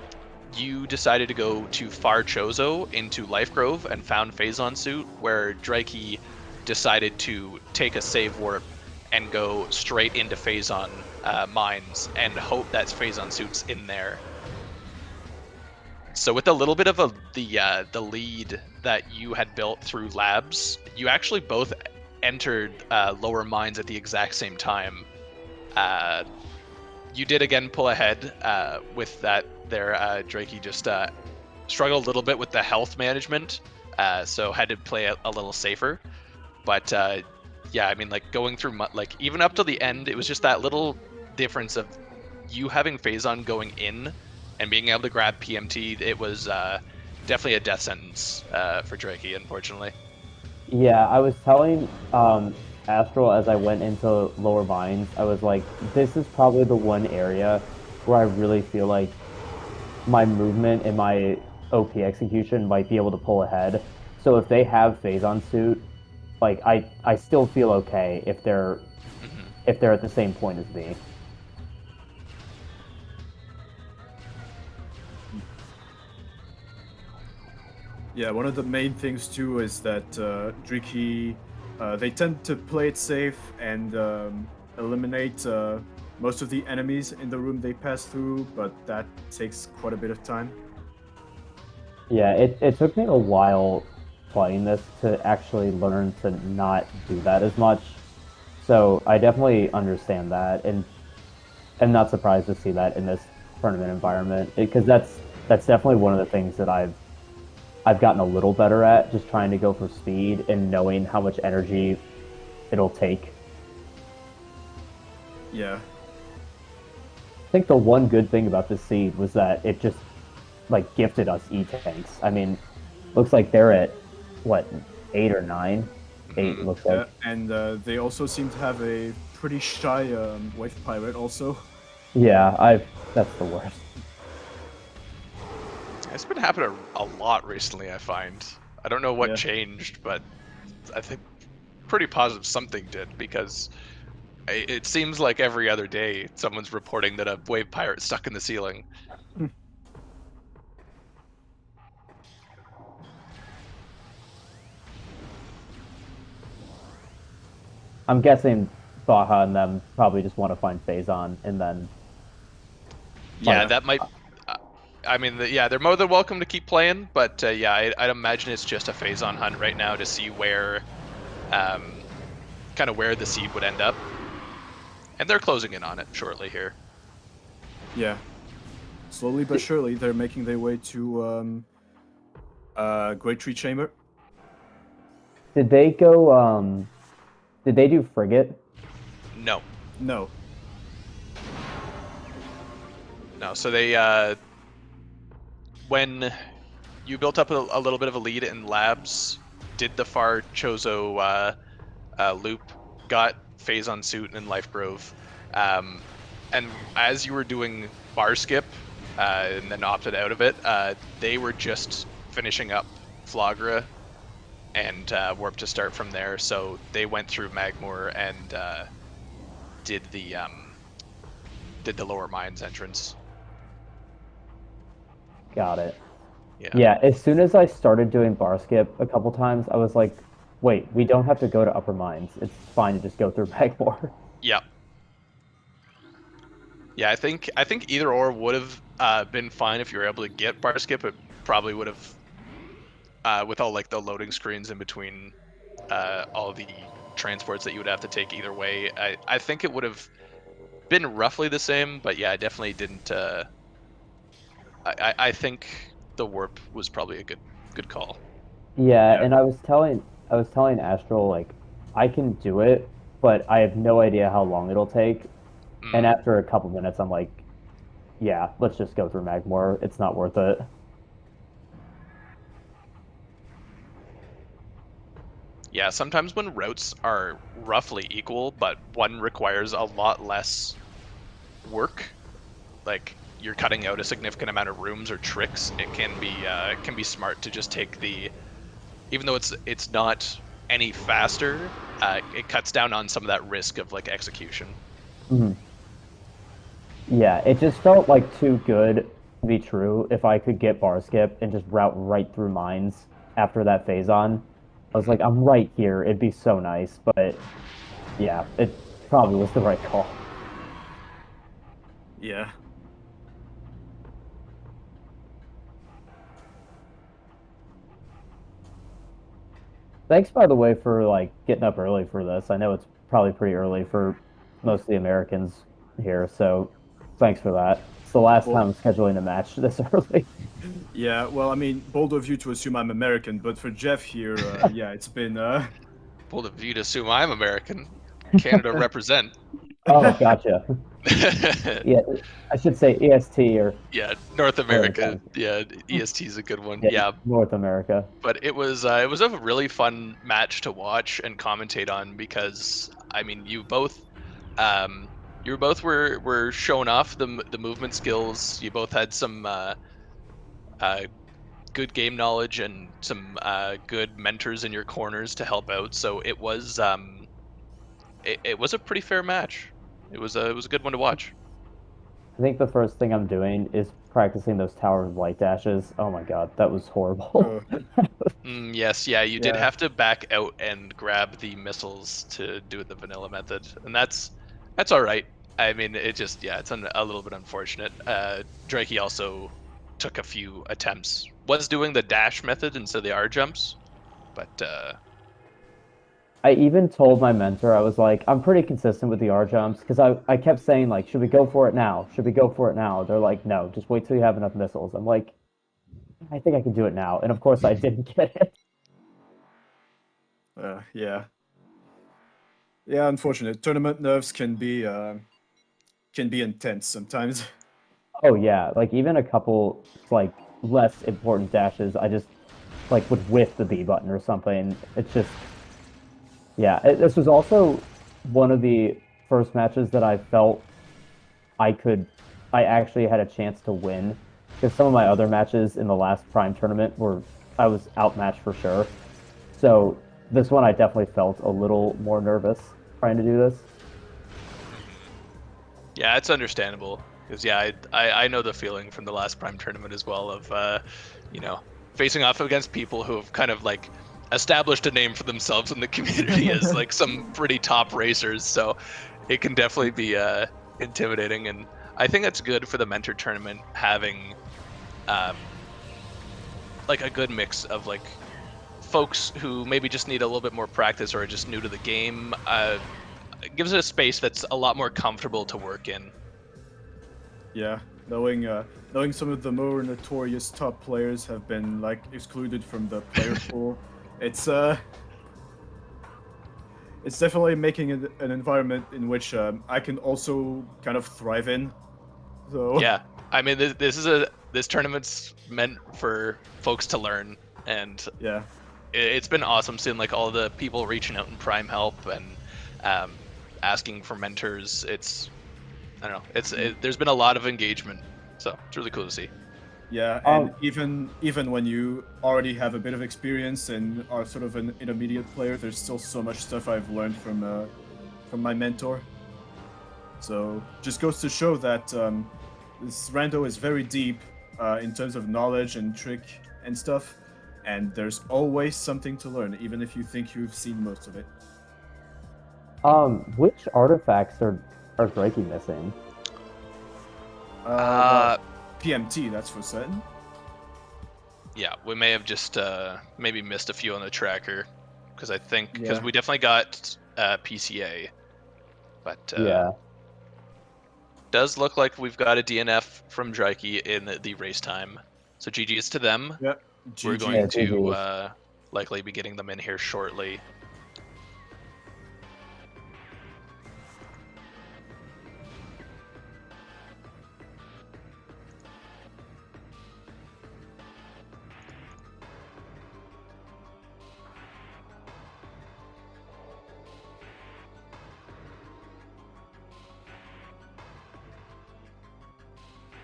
you decided to go to Far Chozo into Life Grove and found Phazon Suit, where Drieky decided to take a save warp and go straight into Phazon mines and hope that Phazon Suit's in there. So with a little bit of the lead that you had built through labs, you actually both entered lower mines at the exact same time. Uh, you did again pull ahead with that there. Drieky just struggled a little bit with the health management, so had to play a little safer. But yeah, I mean, like going through like even up to the end, it was just that little difference of you having Phazon going in and being able to grab PMT. It was definitely a death sentence for Drieky, unfortunately. Yeah, I was telling Astral as I went into lower mines, I was like, this is probably the one area where I really feel like my movement and my OP execution might be able to pull ahead. So if they have Phazon suit, like I still feel okay Hmm. if they're at the same point as me. Yeah, one of the main things too is that Drieky, they tend to play it safe and eliminate most of the enemies in the room they pass through, but that takes quite a bit of time. Yeah, it took me a while playing this to actually learn to not do that as much. So I definitely understand that, and I'm not surprised to see that in this tournament environment because that's definitely one of the things that I've gotten a little better at, just trying to go for speed and knowing how much energy it'll take. Yeah. I think the one good thing about this seed was that it just like gifted us E-tanks. I mean, looks like they're at what, 8 or 9? 8 Hmm. looks like. And they also seem to have a pretty shy wave pirate also. Yeah, that's the worst. It's been happening a lot recently, I find. I don't know what Yeah. changed, but I think pretty positive something did, because it seems like every other day someone's reporting that a wave pirate stuck in the ceiling. I'm guessing Baha and them probably just want to find Phazon and then Yeah, Yeah. that might. uh, I mean, yeah, they're more than welcome to keep playing, but yeah, I'd imagine it's just a phase on hunt right now to see where, kind of where the seed would end up. And they're closing in on it shortly here. Yeah. Slowly but surely, they're making their way to Great Tree Chamber. Did they go? Did they do frigate? No. No. No, so they, when you built up a little bit of a lead in labs, did the far Chozo loop, got phase on suit and Life Grove, and as you were doing bar skip and then opted out of it, they were just finishing up Flagra and warp to start from there. So they went through Magmore and did the lower mines entrance. Got it. Yeah. Yeah, as soon as I started doing bar skip a couple times, I was like, wait, we don't have to go to upper mines. It's fine to just go through Magmore. Yep. Yeah, I think either or would have been fine if you were able to get bar skip. It probably would have, with all like the loading screens in between all the transports that you would have to take either way. I think it would have been roughly the same, but yeah, I definitely didn't. I think the warp was probably a good call. Yeah, Yeah. and I was telling Astral like I can do it, but I have no idea how long it'll take. And after a couple minutes, I'm like, yeah, let's just go through Magmore. It's not worth it. Yeah, sometimes when routes are roughly equal, but one requires a lot less work, like you're cutting out a significant amount of rooms or tricks, it can be smart to just take even though it's not any faster, it cuts down on some of that risk of like execution. Mm-hmm. Yeah, it just felt like too good to be true. If I could get bar skip and just route right through mines after that phase on, I was like, I'm right here. It'd be so nice, but yeah, it probably was the right call. Yeah. Thanks, by the way, for like getting up early for this. I know it's probably pretty early for most of the Americans here, so thanks for that. It's the last Well- time I'm scheduling a match this early. Yeah, well, I mean, bold of you to assume I'm American, but for Jeff here, yeah, it's been Bold of you to assume I'm American. Canada represent. Oh, gotcha. Yeah, I should say EST or Yeah, North America. sounds- Yeah, EST is a good one. yeah, Yeah, North America. but it was a really fun match to watch and commentate on because I mean you both were showing off the movement skills. You both had some good game knowledge and some good mentors in your corners to help out. So it was it was a pretty fair match. It was a good one to watch. I think the first thing I'm doing is practicing those Tower of Light dashes. Oh my god, that was horrible. Yes, yeah, you did Yeah. have to back out and grab the missiles to do the vanilla method, and that's all right. I mean, it just it's a little bit unfortunate. Drieky also took a few attempts, was doing the dash method instead of the R jumps, but I even told my mentor, I was like, I'm pretty consistent with the R jumps because I kept saying, like, should we go for it now? Should we go for it now? They're like, no, just wait till you have enough missiles. I'm like, I think I can do it now. And of course, I didn't get it. Yeah. Yeah, unfortunate. Tournament nerves can be intense sometimes. Oh, yeah. Like, even a couple, like, less important dashes, I just, like, would whiff the B button or something. It's just, yeah. This was also one of the first matches that I felt I actually had a chance to win. Because some of my other matches in the last Prime tournament I was outmatched for sure. So this one I definitely felt a little more nervous trying to do this. yeah, it's understandable because I know the feeling from the last Prime tournament as well of facing off against people who have kind of like established a name for themselves in the community as like some pretty top racers. So it can definitely be intimidating, and I think that's good for the mentor tournament having like a good mix of like folks who maybe just need a little bit more practice or are just new to the game. gives it a space that's a lot more comfortable to work in. Yeah, knowing some of the more notorious top players have been like excluded from the player pool, it's it's definitely making it an environment in which I can also kind of thrive in. So Yeah, I mean, this tournament's meant for folks to learn, and yeah, it's been awesome seeing like all the people reaching out in Prime help and asking for mentors. I don't know. There's been a lot of engagement, so it's really cool to see. yeah, and even when you already have a bit of experience and are sort of an intermediate player, there's still so much stuff I've learned from my mentor. So just goes to show that this rando is very deep in terms of knowledge and trick and stuff, and there's always something to learn, even if you think you've seen most of it. Which artifacts are Drieky missing? Well, PMT, that's for certain. Yeah, we may have just maybe missed a few on the tracker because Yeah. we definitely got PCA, but Yeah. does look like we've got a DNF from Drieky in the race time. So GG's to them. Yeah. We're GG. going Yeah, to GG's. likely be getting them in here shortly.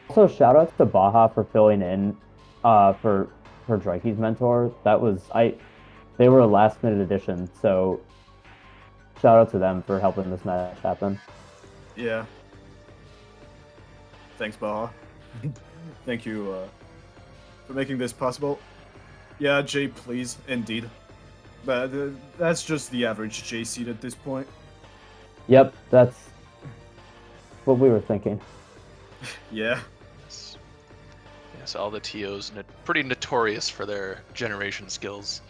Also, shout out to Baja for filling in for Drieky's mentor. They were a last minute addition, so shout out to them for helping this match happen. Yeah. Thanks, Baha. Thank you for making this possible. Yeah, Jay, please, indeed. But that's just the average J seed at this point. Yep, that's what we were thinking. Yeah. Yes, all the TOs pretty notorious for their generation skills.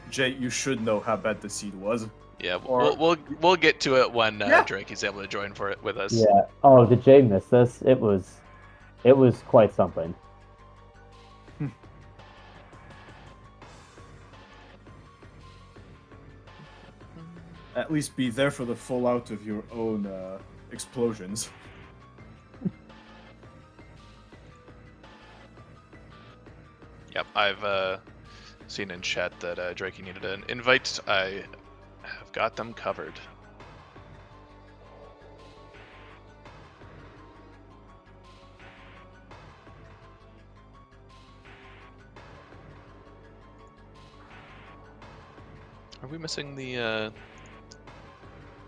Jay, you should know how bad the seed was. Yeah, Or- we'll get to it when Yeah. Drieky's able to join for it with us. Yeah. Oh, did Jay miss this? It was quite something. At least be there for the fallout of your own explosions. Yep, I've seen in chat that Drieky needed an invite. I have got them covered. Are we missing the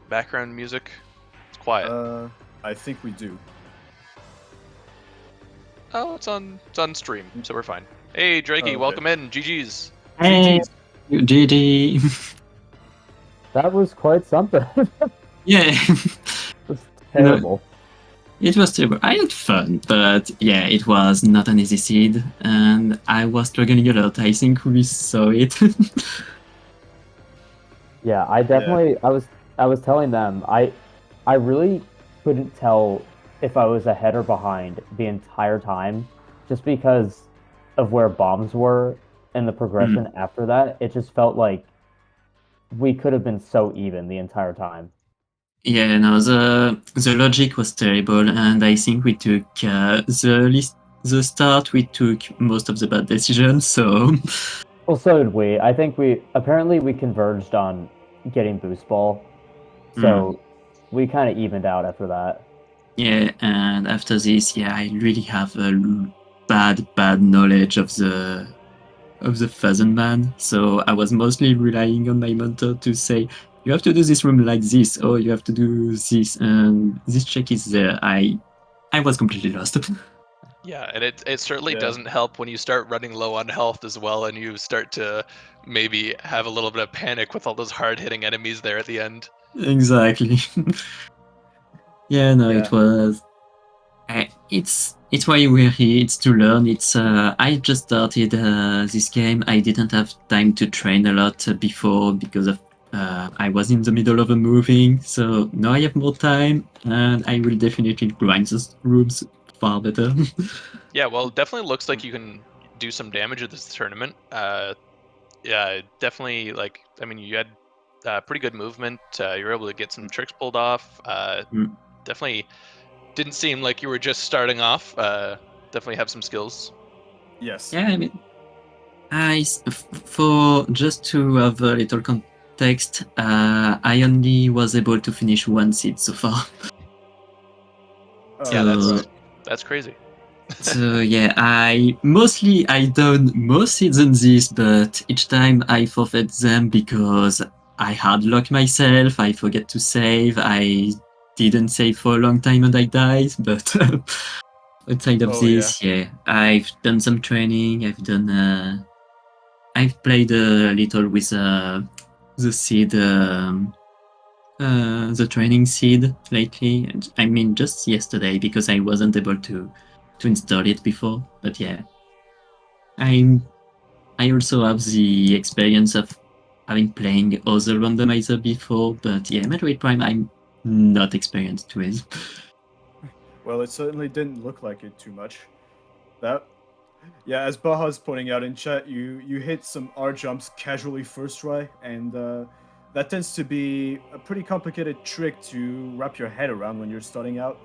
background music? It's quiet. I think we do. Oh, it's on stream, so we're fine. Hey, Drieky, okay. welcome in. GG's. Hey, GG's. GG. That was quite something. Yeah, It was terrible. it was terrible. I had fun, but yeah, it was not an easy seed, and I was struggling a lot. I think we saw it. Yeah, I definitely. I was telling them I really couldn't tell if I was ahead or behind the entire time, just because of where bombs were and the progression after that. It just felt like we could have been so even the entire time. Yeah, no, the logic was terrible, and I think we took the start. We took most of the bad decisions. So Well, so did we. I think we converged on getting boost ball, so we kind of evened out after that. yeah, and after this, yeah, I really have a bad knowledge of the Pheasant Man. So I was mostly relying on my mentor to say, you have to do this room like this, or you have to do this, and this check is there. I was completely lost. Yeah, and it certainly Yeah. doesn't help when you start running low on health as well, and you start to maybe have a little bit of panic with all those hard-hitting enemies there at the end. Exactly. Yeah, no, Yeah. it was. it's why we're here. It's to learn. It's I just started this game. I didn't have time to train a lot before because of I was in the middle of a moving. So now I have more time, and I will definitely grind the rooms far better. Yeah, well, it definitely looks like you can do some damage at this tournament. Yeah, definitely. Like, I mean, you had pretty good movement. You were able to get some tricks pulled off. Mm. Definitely didn't seem like you were just starting off. Definitely have some skills. Yes. Yeah, I mean, for just to have a little context, I only was able to finish one seed so far. Yeah, So, that's crazy. so yeah, I done more seeds than this, but each time I forfeit them because I hard lock myself, I forget to save, I didn't save for a long time and I died, but outside of Oh, this, yeah, I've done some training, I've played a little with the seed, the training seed lately. I mean, just yesterday because I wasn't able to install it before. But yeah, I also have the experience of having playing other randomizer before. But yeah, Metroid Prime, I'm not experienced with. Well, it certainly didn't look like it too much. That, yeah, as Baha's pointing out in chat, you hit some R jumps casually first try, and that tends to be a pretty complicated trick to wrap your head around when you're starting out.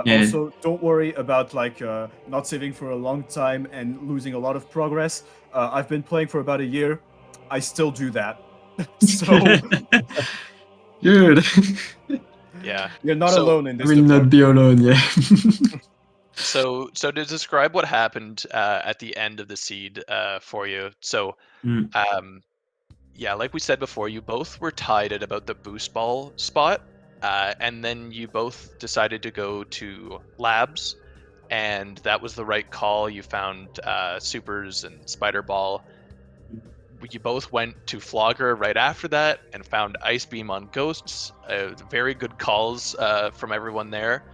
Yeah. Also, don't worry about like not saving for a long time and losing a lot of progress. I've been playing for about a year. I still do that. So Good. Yeah. you're not So alone in I this will not department. be alone. Yeah. So to describe what happened at the end of the seed for you. So Mm. yeah, like we said before, you both were tied at about the boost ball spot, and then you both decided to go to labs, and that was the right call. You found supers and spider ball. You both went to Flogger right after that and found Ice Beam on Ghosts. Very good calls from everyone there.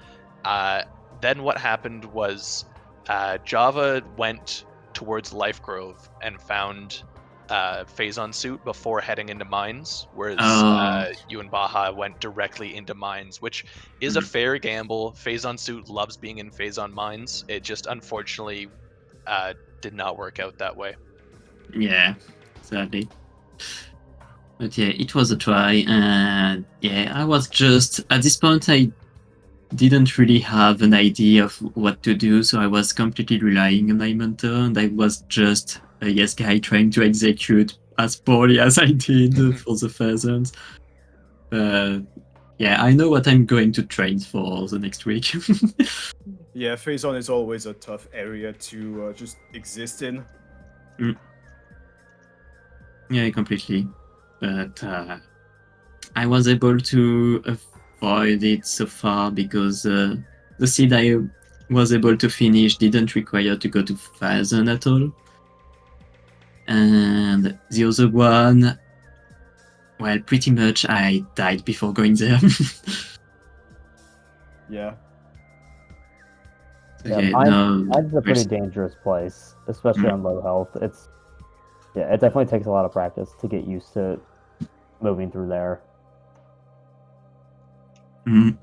Uh, then what happened was JhavA went towards Life Grove and found Phazon Suit before heading into Mines, whereas Oh. you and Baja went directly into Mines, which is a Mm. fair gamble. Phazon Suit loves being in Phazon Mines. It just unfortunately did not work out that way. Yeah. Sadly. But yeah, it was a try, and yeah, I was just at this point I didn't really have an idea of what to do, so I was completely relying on my mentor, and I was just a yes guy trying to execute as poorly as I did for the pheasants. Yeah, I know what I'm going to train for the next week. Yeah, Phazon is always a tough area to just exist in. Yeah, completely. But I was able to avoid it so far because the seed I was able to finish didn't require to go to Phazon at all. And the other one, well, pretty much I died before going there. Yeah. So Yeah, mine's a pretty there's- dangerous place, especially on low health. Yeah, it definitely takes a lot of practice to get used to moving through there. Mm.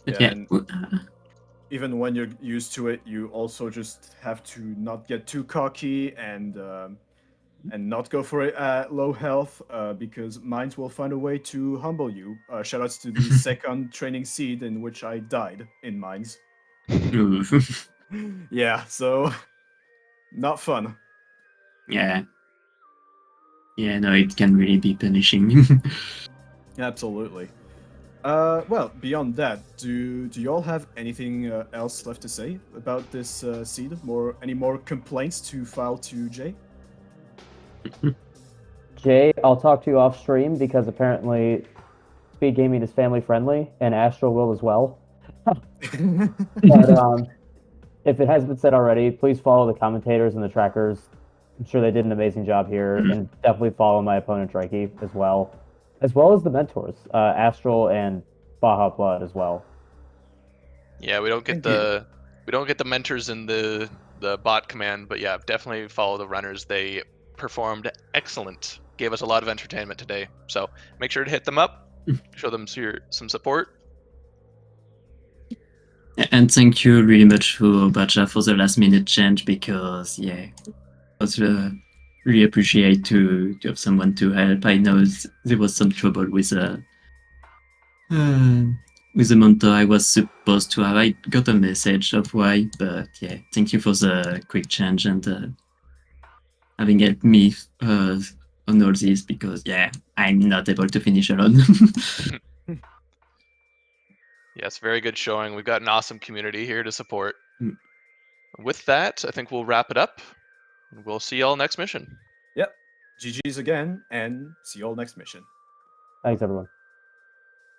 But Yeah, yeah, and even when you're used to it, you also just have to not get too cocky and not go for it at low health because mines will find a way to humble you. Shoutouts to the second training seed in which I died in mines. oof. Yeah, so not fun. Yeah. Yeah, no, it can really be punishing. Absolutely. Well, beyond that, do you all have anything else left to say about this seed? Any more complaints to file to Jay? Jay, I'll talk to you off stream because apparently Speed Gaming is family friendly and Astro will as well. But if it has been said already, please follow the commentators and the trackers. I'm sure they did an amazing job here, and definitely follow my opponent Drieky as well as the mentors, Astral and Baja Blood as well. Yeah, we don't get Thank the mentors in the bot command, but yeah, definitely follow the runners. They performed excellent. Gave us a lot of entertainment today. So make sure to hit them up, show them some support. And thank you really much for Bacha for the last minute change, because yeah, I was really appreciate to have someone to help. I know there was some trouble with the mentor I was supposed to have. I got a message of why, but yeah, thank you for the quick change and having helped me on all this, because yeah, I'm not able to finish alone. Yes, very good showing. We've got an awesome community here to support. Mm. With that, I think we'll wrap it up. We'll see y'all next mission. Yep. GG's again, and see you all next mission. Thanks, everyone.